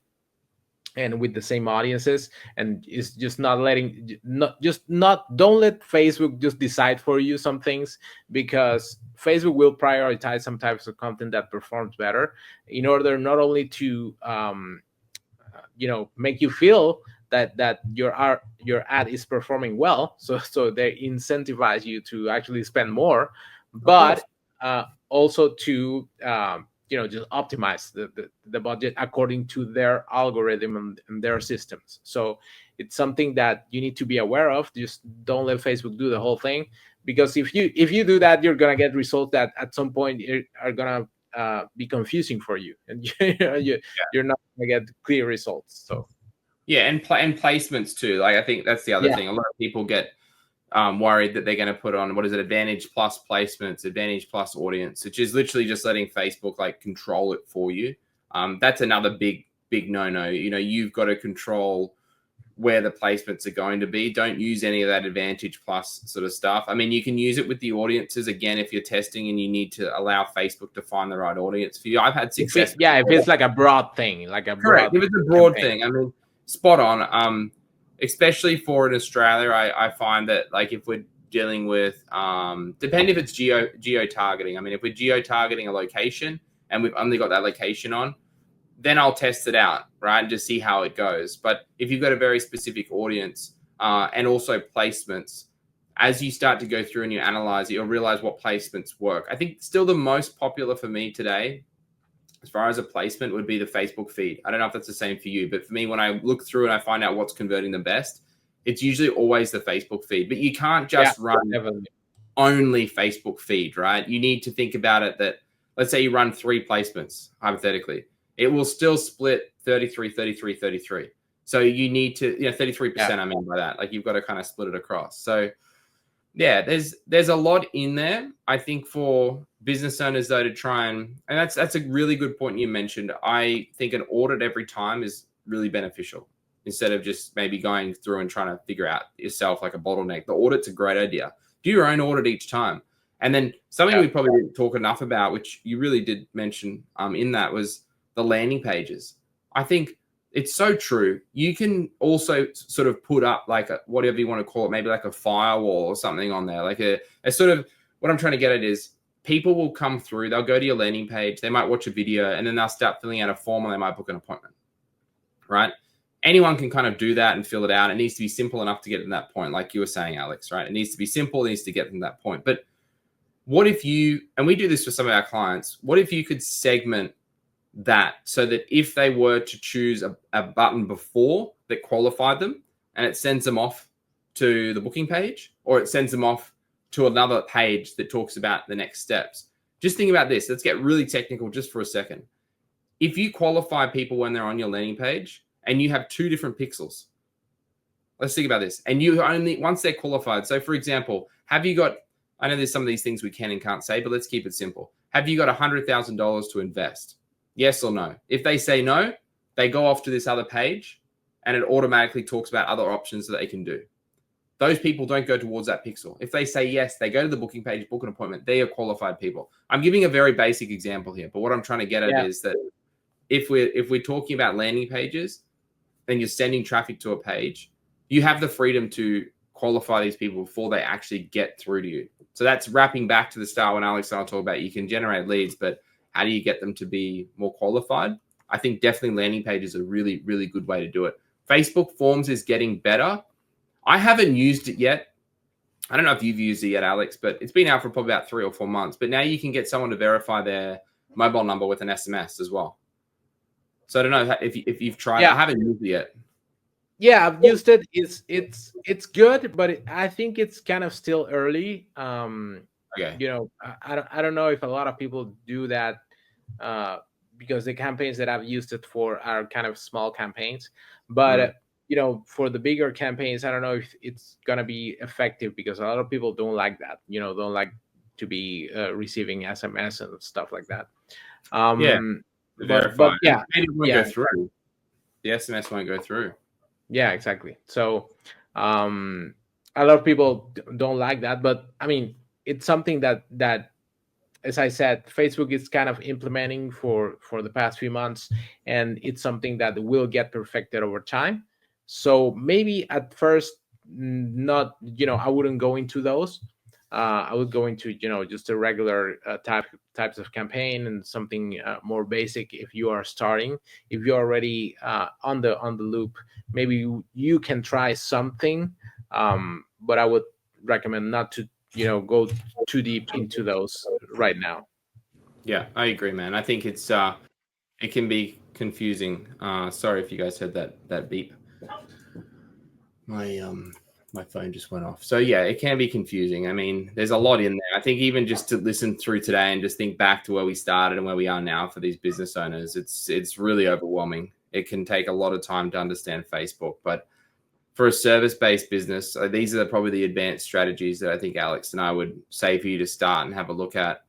and with the same audiences, and it's just not letting not don't let Facebook just decide for you some things, because Facebook will prioritize some types of content that performs better in order not only to make you feel that your ad is performing well, so they incentivize you to actually spend more, but also to just optimize the budget according to their algorithm and their systems. So it's something that you need to be aware of. Just don't let Facebook do the whole thing, because if you do that, you're gonna get results that at some point are gonna be confusing for you, and you're not gonna get clear results. So yeah, and placements too. Like, I think that's the other thing. A lot of people get worried that they're going to put on, what is it, Advantage Plus placements, Advantage Plus audience, which is literally just letting Facebook like control it for you. That's another big no-no. You've got to control where the placements are going to be. Don't use any of that Advantage Plus sort of stuff. I mean, you can use it with the audiences, again, if you're testing and you need to allow Facebook to find the right audience for you. I've had success. If it's like a broad thing, like a correct. If it's a broad thing, I mean, spot on. Especially for in Australia, I find that, like, if we're dealing with, depending if it's geo targeting. I mean, if we're geo targeting a location and we've only got that location on, then I'll test it out, right, and just see how it goes. But if you've got a very specific audience and also placements, as you start to go through and you analyze it, you'll realize what placements work. I think still the most popular for me today, as far as a placement, would be the Facebook feed. I don't know if that's the same for you, but for me, when I look through and I find out what's converting the best, it's usually always the Facebook feed. But you can't just run only Facebook feed, right? You need to think about it that, let's say you run 3 placements, hypothetically. It will still split 33, 33, 33. So you need to, 33%, I mean by that. Like, you've got to kind of split it across. So yeah, there's a lot in there. I think for business owners, though, to try and that's a really good point you mentioned. I think an audit every time is really beneficial, instead of just maybe going through and trying to figure out yourself like a bottleneck. The audit's a great idea. Do your own audit each time. And then something we probably didn't talk enough about, which you really did mention in that, was the landing pages. I think it's so true. You can also sort of put up like whatever you want to call it, maybe like a firewall or something on there. Like a sort of, what I'm trying to get at is, people will come through, they'll go to your landing page, they might watch a video, and then they'll start filling out a form, and they might book an appointment, right? Anyone can kind of do that and fill it out. It needs to be simple enough to get to that point, like you were saying, Alex, right? It needs to be simple, it needs to get them to that point. But what if you, and we do this for some of our clients, what if you could segment that so that if they were to choose a button before that qualified them, and it sends them off to the booking page, or it sends them off to another page that talks about the next steps. Just think about this. Let's get really technical just for a second. If you qualify people when they're on your landing page and you have 2 different pixels, let's think about this. And you only, once they're qualified. So for example, have you got, I know there's some of these things we can and can't say, but let's keep it simple. Have you got $100,000 to invest? Yes or no? If they say no, they go off to this other page and it automatically talks about other options that they can do. Those people don't go towards that pixel. If they say yes, they go to the booking page, book an appointment. They are qualified people. I'm giving a very basic example here, but what I'm trying to get at is that if we're talking about landing pages and you're sending traffic to a page, you have the freedom to qualify these people before they actually get through to you. So that's wrapping back to the start when Alex and I talk about, you can generate leads, but how do you get them to be more qualified? I think definitely landing pages are a really, really good way to do it. Facebook forms is getting better. I haven't used it yet. I don't know if you've used it yet, Alex, but it's been out for probably about 3 or 4 months. But now you can get someone to verify their mobile number with an SMS as well. So I don't know if you've tried it. I haven't used it yet. Yeah, I've used it. It's good, but I think it's kind of still early. Okay. I don't know if a lot of people do that because the campaigns that I've used it for are kind of small campaigns. But for the bigger campaigns, I don't know if it's gonna be effective, because a lot of people don't like that. Don't like to be receiving SMS and stuff like that. But yeah, maybe it won't go through. The SMS won't go through. Yeah, exactly. So a lot of people don't like that, but I mean, it's something that as I said, Facebook is kind of implementing for the past few months, and it's something that will get perfected over time. So maybe at first, not, I wouldn't go into those. I would go into, just a regular types of campaign, and something more basic if you are starting. If you're already on the loop, maybe you can try something, but I would recommend not to go too deep into those right now. Yeah, I agree, man. I think it can be confusing. Sorry if you guys heard that beep. My phone just went off. So yeah, it can be confusing. I mean, there's a lot in there. I think even just to listen through today and just think back to where we started and where we are now for these business owners, it's really overwhelming. It can take a lot of time to understand Facebook, but for a service-based business, these are probably the advanced strategies that I think Alex and I would say for you to start and have a look at.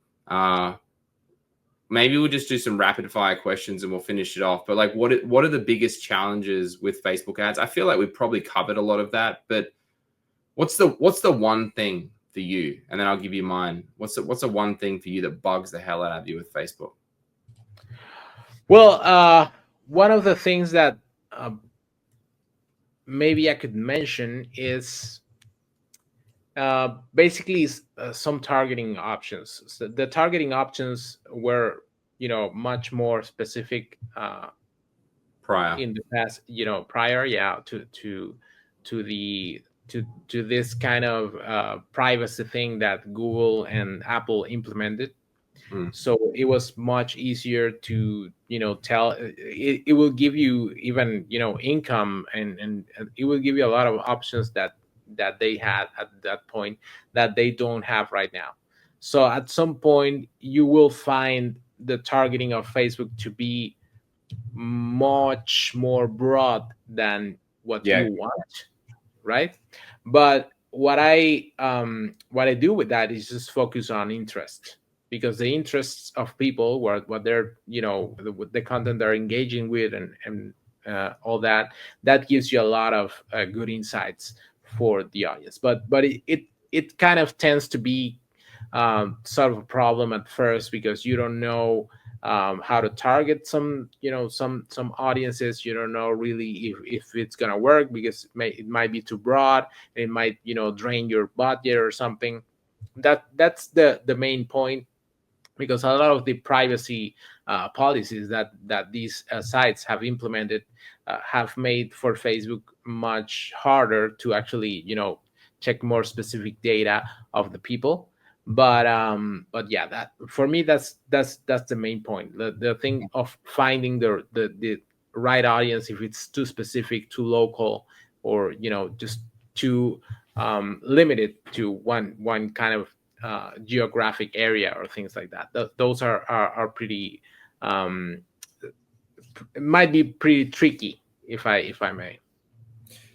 Maybe we'll just do some rapid fire questions and we'll finish it off. But like, what are the biggest challenges with Facebook ads? I feel like we've probably covered a lot of that, but what's the one thing for you? And then I'll give you mine. What's the one thing for you that bugs the hell out of you with Facebook? Well, one of the things that maybe I could mention is basically some targeting options. So the targeting options were, much more specific Prior. in the past, prior, yeah, to this kind of privacy thing that Google and Apple implemented. So it was much easier to tell. It will give you even income, and it will give you a lot of options that they had at that point that they don't have right now. So at some point you will find the targeting of Facebook to be much more broad than what Yeah. you want, right? But what I do with that is just focus on interest, because the interests of people, what they're the content they're engaging with, and all that gives you a lot of good insights for the audience. But it kind of tends to be sort of a problem at first, because you don't know how to target some audiences. You don't know really if it's gonna work, because it might be too broad. It might drain your budget or something. That's the main point, because a lot of the privacy policies that these sites have implemented have made for Facebook much harder to actually check more specific data of the people. But yeah, that for me, that's the main point. The thing of finding the right audience, if it's too specific, too local, or just too limited to one kind of geographic area or things like that. Those are pretty it might be pretty tricky, if I may.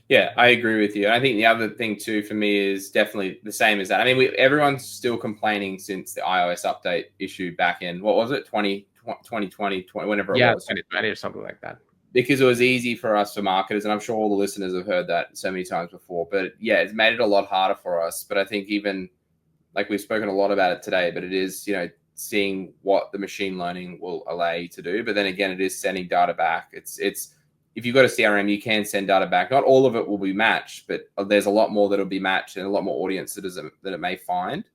Yeah, I agree with you. I think the other thing too for me is definitely the same as that. I mean, everyone's still complaining since the iOS update issue back in, what was it, 2020, whenever it was. 2020 or something like that. Because it was easy for us, for marketers, and I'm sure all the listeners have heard that so many times before. But yeah, it's made it a lot harder for us. But I think even, like we've spoken a lot about it today, but it is, seeing what the machine learning will allow you to do. But then again, it is sending data back. It's if you've got a CRM, you can send data back. Not all of it will be matched, but there's a lot more that'll be matched, and a lot more audience that it may find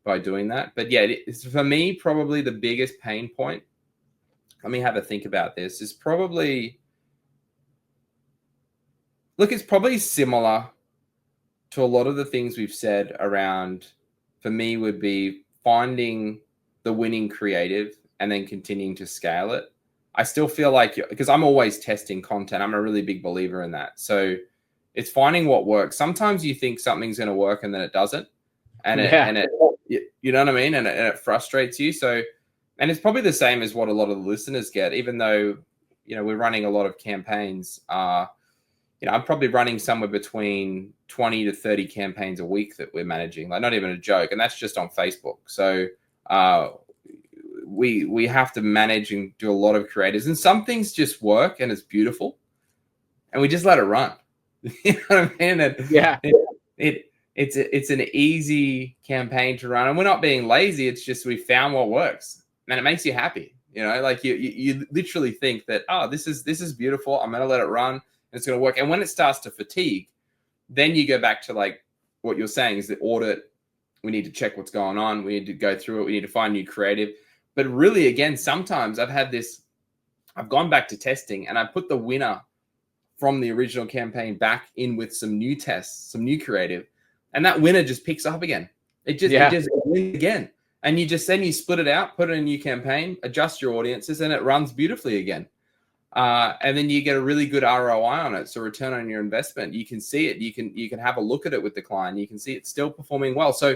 by doing that. But yeah, it's, for me, probably the biggest pain point. Let me have a think about this. Is probably, look, it's probably similar to a lot of the things we've said around, for me, would be finding the winning creative and then continuing to scale it. I still feel like, because I'm always testing content, I'm a really big believer in that. So it's finding what works. Sometimes you think something's going to work and then it doesn't. And it, you know what I mean? And it frustrates you. So, and it's probably the same as what a lot of the listeners get, even though, we're running a lot of campaigns. I'm probably running somewhere between 20 to 30 campaigns a week that we're managing, like not even a joke. And that's just on Facebook. So, we have to manage and do a lot of creatives, and some things just work and it's beautiful and we just let it run. You know what I mean? And Yeah. it's an easy campaign to run, and we're not being lazy. It's just we found what works, and it makes you happy. You know, like you literally think that, oh, this is beautiful. I'm gonna let it run, and it's gonna work. And when it starts to fatigue, then you go back to like what you're saying is the audit. We need to check what's going on. We need to go through it. We need to find new creative. But really, again, sometimes I've gone back to testing, and I put the winner from the original campaign back in with some new tests, some new creative. And that winner just picks up again. It just wins again. And you split it out, put it in a new campaign, adjust your audiences, and it runs beautifully again. And then you get a really good ROI on it. So return on your investment. You can see it. You can have a look at it with the client. You can see it's still performing well. So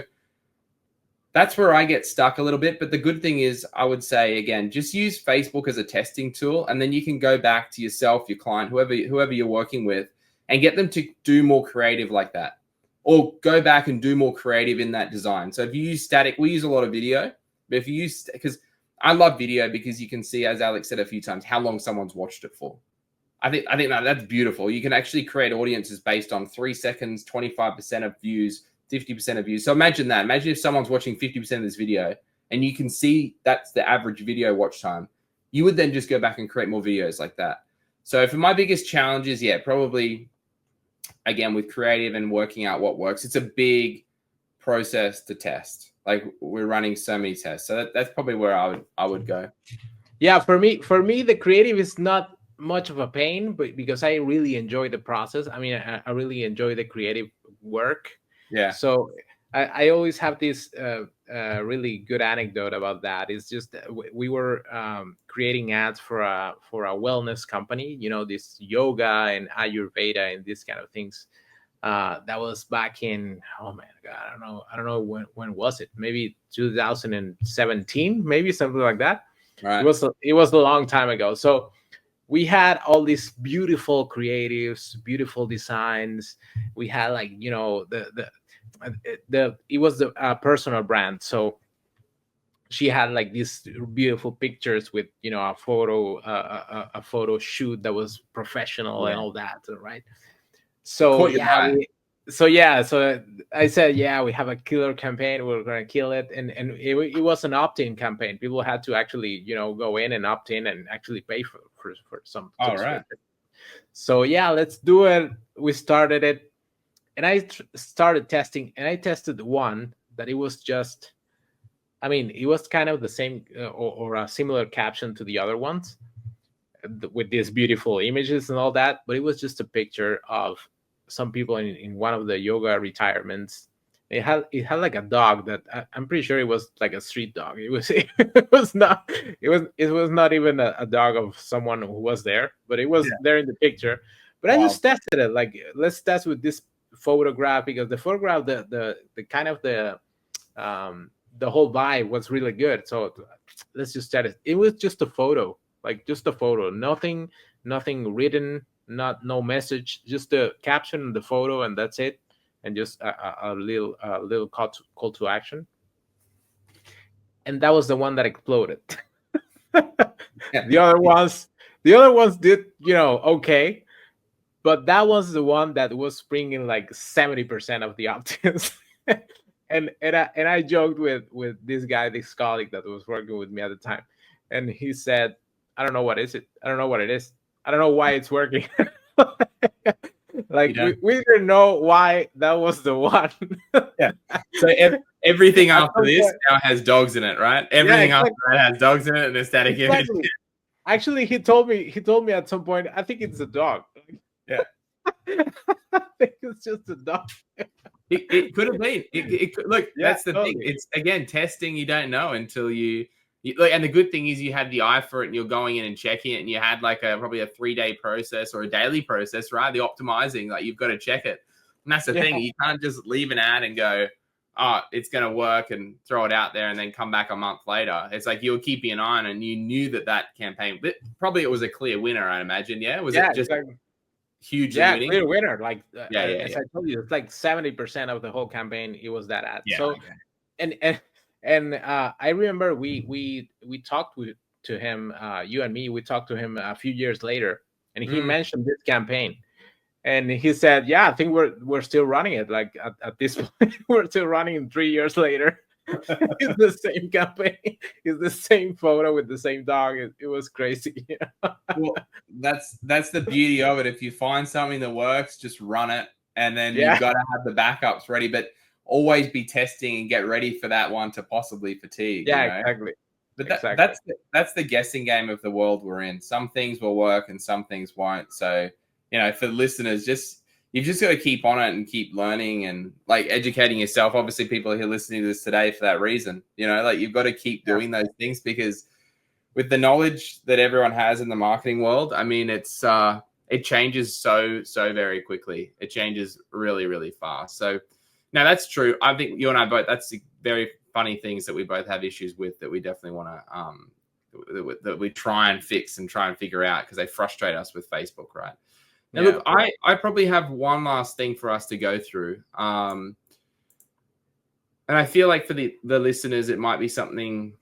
that's where I get stuck a little bit. But the good thing is, I would say, again, just use Facebook as a testing tool. And then you can go back to yourself, your client, whoever you're working with, and get them to do more creative like that. Or go back and do more creative in that design. So if you use static, we use a lot of video. But if you use, because I love video because you can see, as Alex said a few times, how long someone's watched it for. I think that's beautiful. You can actually create audiences based on 3 seconds, 25% of views, 50% of views. So imagine that. Imagine if someone's watching 50% of this video and you can see that's the average video watch time. You would then just go back and create more videos like that. So for my biggest challenges, probably, again, with creative and working out what works. It's a big process to test. Like we're running so many tests. So that's probably where I would go. Yeah, for me, the creative is not much of a pain, but because I really enjoy the process. I mean, I really enjoy the creative work. Yeah. So I always have this really good anecdote about that. It's just we were creating ads for a wellness company, this yoga and Ayurveda and these kind of things. That was back in, oh man, God, I don't know when was it? Maybe 2017, maybe something like that. Right. It was a long time ago. So we had all these beautiful creatives, beautiful designs. We had like, it was the personal brand. So she had like these beautiful pictures with, a photo shoot that was professional and all that. Right. So so I said, we have a killer campaign. We're going to kill it. And it was an opt-in campaign. People had to actually, go in and opt in and actually pay for some. All right. So let's do it. We started it. And I started testing, and I tested one that it was just, it was kind of the same or a similar caption to the other ones with these beautiful images and all that. But it was just a picture of some people in one of the yoga retirements. It had like a dog that I'm pretty sure it was like a street dog. It was not even a dog of someone who was there, but it was there in the picture. But I just tested it. Like, let's test with this photograph, because the photograph, the kind of the whole vibe was really good. So let's just test it. It was just a photo, nothing written, no message, just the caption, the photo, and that's it. And just a little call to action. And that was the one that exploded. The other ones did, okay. But that was the one that was bringing like 70% of the opt-ins. and I joked with this guy, this colleague that was working with me at the time. And he said, I don't know what is it. I don't know what it is. I don't know why it's working. Like, we didn't know why that was the one. So everything after this now has dogs in it, right? Everything after that has dogs in it and a static image. Actually, he told me at some point, I think it's a dog. Yeah. I think it's just a dog. It could have been. Look, that's the thing. It's, again, testing. You don't know until you look. And the good thing is you had the eye for it, and you're going in and checking it, and you had like probably a 3-day process or a daily process, right? The optimizing, like, you've got to check it. And that's the thing. You can't just leave an ad and go, oh, it's going to work, and throw it out there and then come back a month later. It's like you're keeping an eye on it, and you knew that campaign, but probably it was a clear winner, I imagine. Yeah. Was it just huge? Clear winner. Like, as I told you, it's like 70% of the whole campaign. It was that ad. So, and I remember we talked to him, you and me. We talked to him a few years later, and he mentioned this campaign, And he said, yeah, I think we're still running it. Like at this point, we're still running it 3 years later. It's the same campaign. It's the same photo with the same dog. It was crazy. Well, that's the beauty of it. If you find something that works, just run it, and then Yeah. you've got to have the backups ready. But always be testing and get ready for that one to possibly fatigue. Yeah, You know? exactly. But Exactly. that's the guessing game of the world we're in. Some things will work and some things won't. So, you know, for the listeners, you've just got to keep on it and keep learning and like educating yourself. Obviously, people who are listening to this today for that reason, you know, like you've got to keep doing those things, because with the knowledge that everyone has in the marketing world, I mean, it changes so very quickly. It changes really, really fast. So now that's true. I think you and I both, that's very funny things that we both have issues with that we definitely want to that we try and fix and try and figure out, because they frustrate us with Facebook, right? Now, look, I probably have one last thing for us to go through. And I feel like for the listeners, it might be something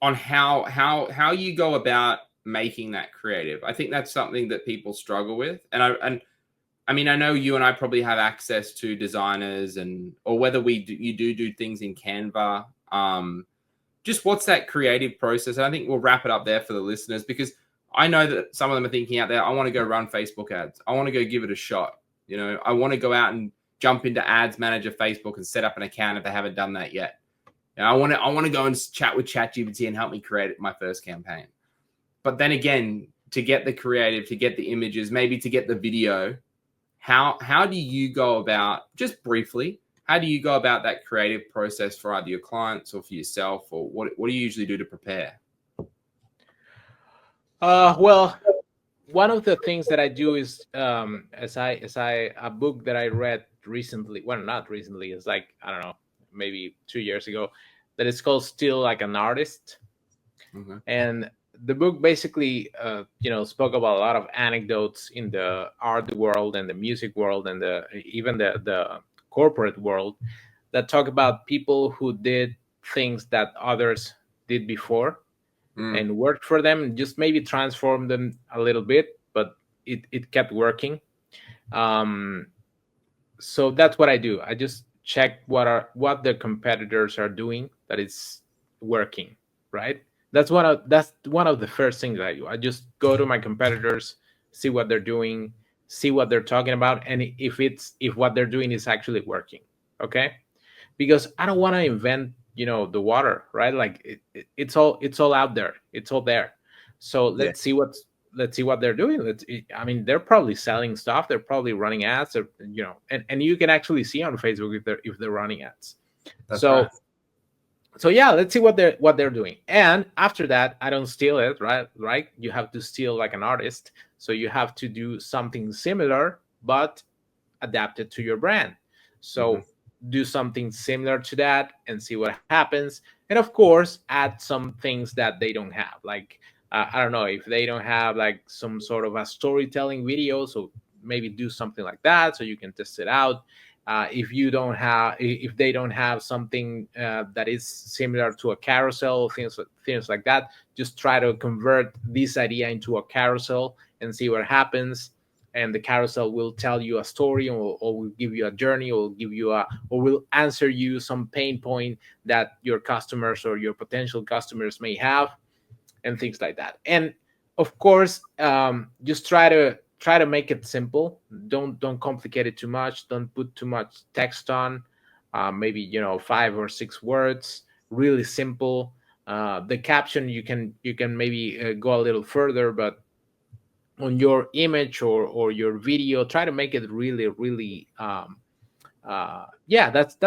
on how you go about making that creative. I think that's something that people struggle with. And I mean, I know you and I probably have access to designers, or whether you do things in Canva. Just what's that creative process? And I think we'll wrap it up there for the listeners, because I know that some of them are thinking out there, I want to go run Facebook ads. I want to go give it a shot. You know, I want to go out and jump into Ads Manager Facebook and set up an account if they haven't done that yet. And I want to go and chat with ChatGPT and help me create my first campaign. But then again, to get the creative, to get the images, maybe to get the video, how do you go about, just briefly, how do you go about that creative process for either your clients or for yourself, or what do you usually do to prepare? Well, one of the things that I do is as I a book that I read recently, well, not recently, it's like, I don't know, maybe 2 years ago, that is called Still Like an Artist. Mm-hmm. And the book basically spoke about a lot of anecdotes in the art world and the music world and even the corporate world, that talk about people who did things that others did before and worked for them, and just maybe transformed them a little bit, but it kept working. So that's what I do. I just check what the competitors are doing that is working, right? That's one of the first things I do. I just go to my competitors, see what they're doing, see what they're talking about, and if what they're doing is actually working. Okay, because I don't want to invent the water, right? Like it's all out there, it's all there. So let's see what they're doing. I mean, they're probably selling stuff, they're probably running ads, or and you can actually see on Facebook if they're running ads. That's right. So yeah, let's see what they're doing. And after that, I don't steal it, right? You have to steal like an artist. So you have to do something similar, but adapted to your brand. So do something similar to that and see what happens. And of course, add some things that they don't have. Like, I don't know, if they don't have like some sort of a storytelling video, so maybe do something like that so you can test it out. If they don't have something that is similar to a carousel, things like that, just try to convert this idea into a carousel and see what happens. And the carousel will tell you a story, or will give you a journey, or will answer you some pain point that your customers or your potential customers may have, and things like that. And of course, just try to make it simple. Don't complicate it too much. Don't put too much text on. Maybe 5 or 6 words. Really simple. The caption, you can maybe go a little further, but on your image or your video, try to make it really, really that's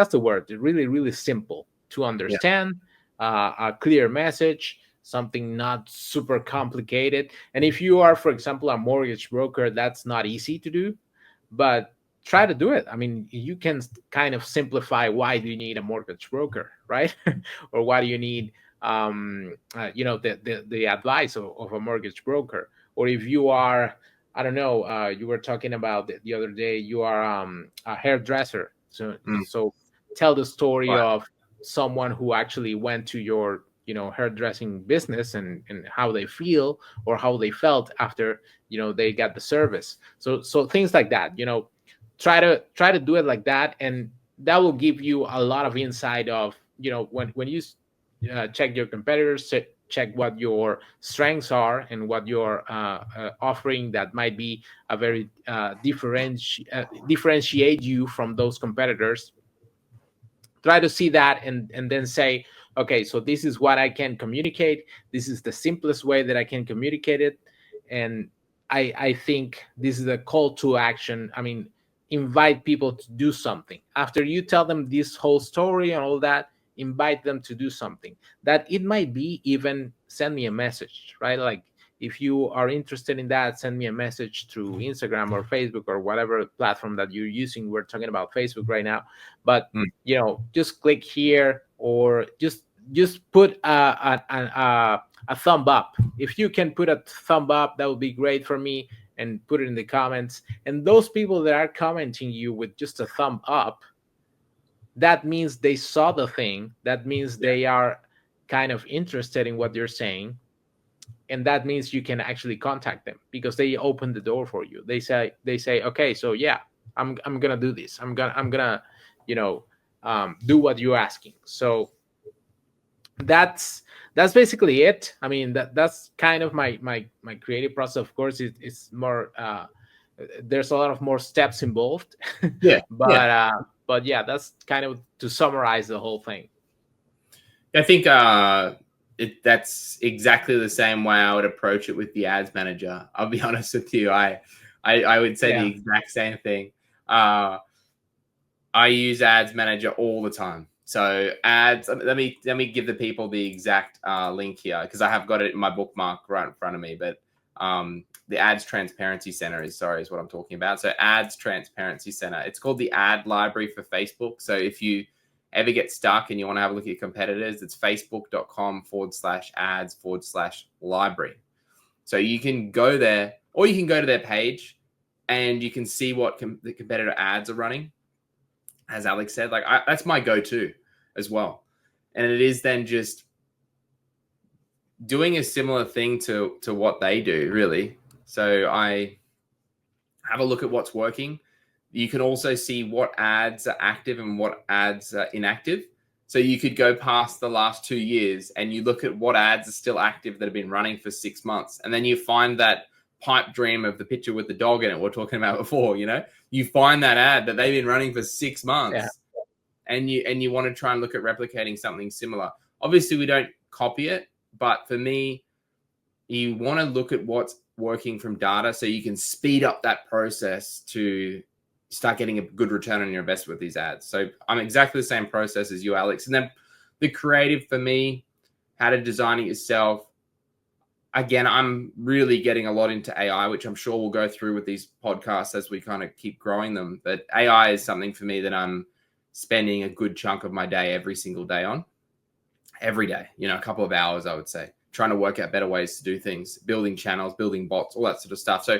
the word. Really, really simple to understand. A clear message, something not super complicated. And if you are, for example, a mortgage broker, that's not easy to do, but try to do it. I mean, you can kind of simplify why do you need a mortgage broker, right? Or why do you need the advice of a mortgage broker. Or if you are, I don't know, you were talking about the other day, you are a hairdresser. So tell the story of someone who actually went to your hairdressing business and how they feel or how they felt after they got the service. So things like that, try to do it like that, and that will give you a lot of insight of when you check your competitors, check what your strengths are and what you're offering that might be a very differentiate you from those competitors. Try to see that and then say, okay, so this is what I can communicate. This is the simplest way that I can communicate it. And I think this is a call to action. I mean, invite people to do something. After you tell them this whole story and all that, invite them to do something. That it might be even send me a message, right? Like, if you are interested in that, send me a message through Instagram or Facebook or whatever platform that you're using. We're talking about Facebook right now, but just click here, or just put a thumb up. If you can put a thumb up, that would be great for me, and put it in the comments. And those people that are commenting you with just a thumb up, that means they saw the thing. That means they are kind of interested in what you're saying. And that means you can actually contact them because they open the door for you. They say, okay, so yeah, I'm gonna do this. I'm gonna do what you're asking. So that's basically it. I mean, that's kind of my creative process. Of course, it's more. There's a lot of more steps involved. Yeah. But yeah, that's kind of to summarize the whole thing. I think that's exactly the same way I would approach it with the ads manager. I'll be honest with you. I would say the exact same thing. I use ads manager all the time. So ads, let me give the people the exact link here, because I have got it in my bookmark right in front of me. But the Ads Transparency Center is what I'm talking about. So Ads Transparency Center. It's called the ad library for Facebook. So if you ever get stuck and you want to have a look at your competitors, it's facebook.com/ads/library. So you can go there, or you can go to their page and you can see what the competitor ads are running. As Alex said, like that's my go-to as well. And it is then just doing a similar thing to what they do, really. So I have a look at what's working. You can also see what ads are active and what ads are inactive. So you could go past the last 2 years and you look at what ads are still active that have been running for 6 months. And then you find that pipe dream of the picture with the dog in it we're talking about before, you find that ad that they've been running for 6 months, and you want to try and look at replicating something similar. Obviously, we don't copy it, but for me, you want to look at what's working from data so you can speed up that process to start getting a good return on your investment with these ads. So I'm exactly the same process as you, Alex. And then the creative for me, how to design it yourself. Again, I'm really getting a lot into AI, which I'm sure we'll go through with these podcasts as we kind of keep growing them. But AI is something for me that I'm spending a good chunk of my day every single day on. Every day, a couple of hours, I would say, trying to work out better ways to do things, building channels, building bots, all that sort of stuff. So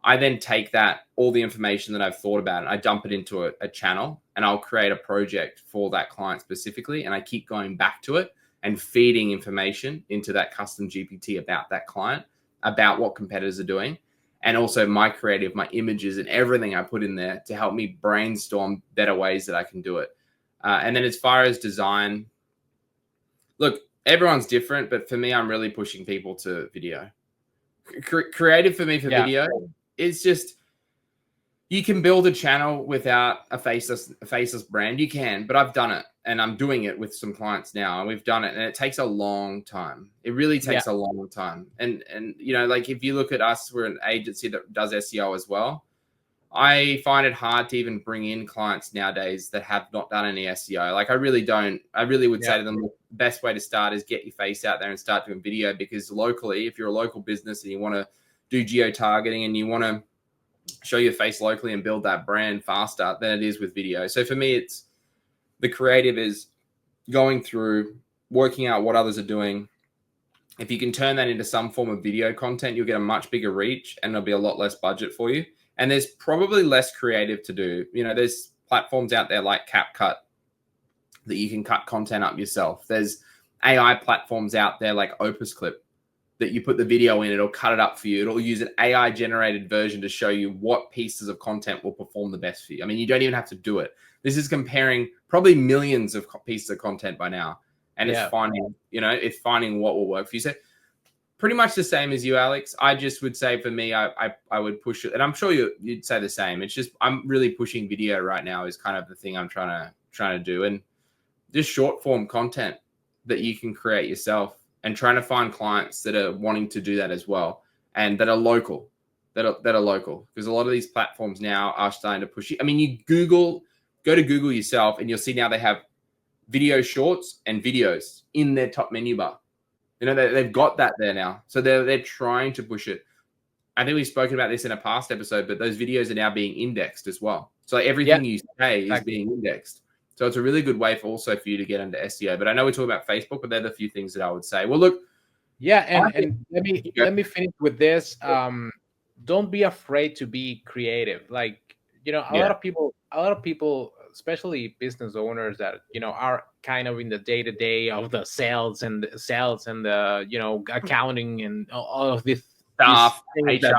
I then take all the information that I've thought about, and I dump it into a channel, and I'll create a project for that client specifically. And I keep going back to it and feeding information into that custom GPT about that client, about what competitors are doing, and also my creative, my images and everything I put in there to help me brainstorm better ways that I can do it. And then as far as design, look, everyone's different, but for me, I'm really pushing people to video. Creative for me for video is just, you can build a channel without a faceless brand. You can, but I've done it, and I'm doing it with some clients now, and we've done it, and it takes a long time. It really takes a long time. And like if you look at us, we're an agency that does SEO as well. I find it hard to even bring in clients nowadays that have not done any SEO. Like I really don't. I really would say to them, the best way to start is get your face out there and start doing video, because locally, if you're a local business and you want to do geo-targeting and you want to show your face locally and build that brand faster than it is with video. So for me, it's the creative is going through, working out what others are doing. If you can turn that into some form of video content, you'll get a much bigger reach and there'll be a lot less budget for you. And there's probably less creative to do. There's platforms out there like CapCut that you can cut content up yourself. There's AI platforms out there like Opus Clip that you put the video in, it'll cut it up for you. It'll use an AI generated version to show you what pieces of content will perform the best for you. I mean, you don't even have to do it. This is comparing probably millions of pieces of content by now. And it's finding, it's finding what will work for you. So pretty much the same as you, Alex. I just would say for me, I would push it. And I'm sure you'd say the same. It's just, I'm really pushing video right now is kind of the thing I'm trying to do. And just short form content that you can create yourself, and trying to find clients that are wanting to do that as well, and that are local, that are local, because a lot of these platforms now are starting to push you. I mean, go to Google yourself, and you'll see now they have video shorts and videos in their top menu bar. They've got that there now, so they're trying to push it. I think we've spoken about this in a past episode, but those videos are now being indexed as well. So everything you say is being indexed. So it's a really good way for you to get into SEO. But I know we're talking about Facebook, but they're the few things that I would say. Well, look. Yeah, and let me finish with this. Don't be afraid to be creative. Like, a lot of people, especially business owners that, are kind of in the day-to-day of the sales and the, accounting and all of this stuff, these HR.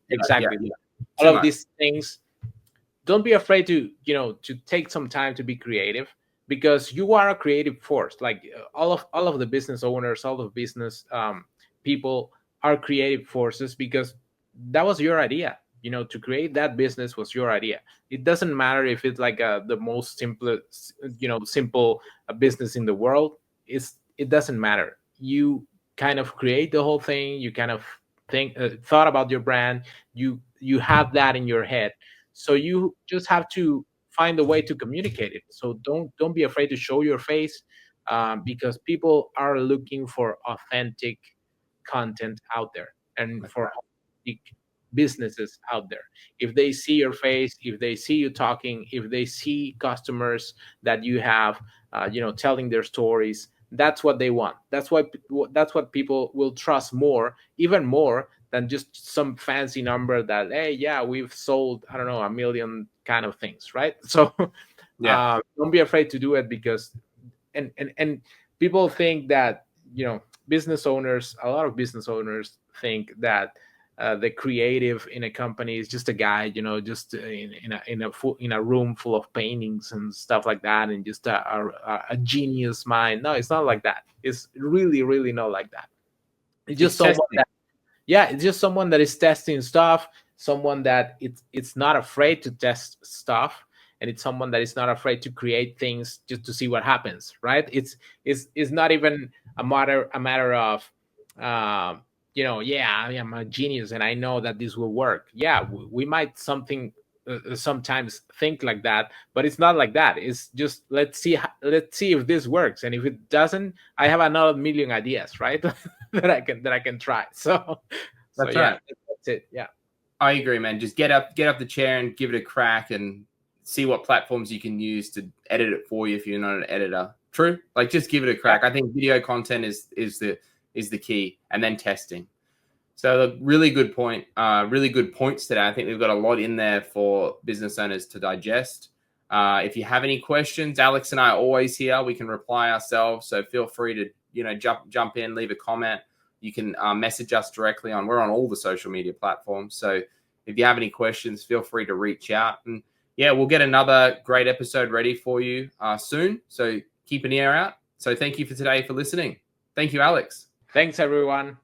Exactly. All of these things. Don't be afraid to take some time to be creative, because you are a creative force. Like all of the business owners, all of business people are creative forces, because that was your idea. To create that business was your idea. It doesn't matter if it's like the most simple business in the world. It doesn't matter. You kind of create the whole thing. You kind of thought about your brand. You have that in your head. So you just have to find a way to communicate it. So don't be afraid to show your face, because people are looking for authentic content out there, and for authentic businesses out there. If they see your face, if they see you talking, if they see customers that you have, telling their stories, that's what they want. That's what people will trust more, even more than just some fancy number that, hey, yeah, we've sold, I don't know, 1 million kind of things, right? So don't be afraid to do it, because and people think that, business owners, a lot of business owners think that the creative in a company is just a guy, just in a room full of paintings and stuff like that, and just a genius mind. No, it's not like that. It's really, really not like that. It's just it's just someone that is testing stuff, someone that it's not afraid to test stuff, and it's someone that is not afraid to create things just to see what happens, right? It's not even a matter of I am a genius and I know that this will work. Yeah, we might sometimes think like that, but it's not like that. It's just let's see if this works, and if it doesn't, I have another million ideas, right? that I can try. That's right. That's it. Yeah, I agree, man. Just get up the chair and give it a crack, and see what platforms you can use to edit it for you if you're not an editor. True. Like, just give it a crack. I think video content is the key, and then testing. So really good point. Really good points today. I think we've got a lot in there for business owners to digest. If you have any questions, Alex and I are always here. We can reply ourselves. So feel free to jump in, leave a comment. You can message us directly we're on all the social media platforms. So if you have any questions, feel free to reach out. And yeah, we'll get another great episode ready for you soon. So keep an ear out. So thank you for today for listening. Thank you, Alex. Thanks, everyone.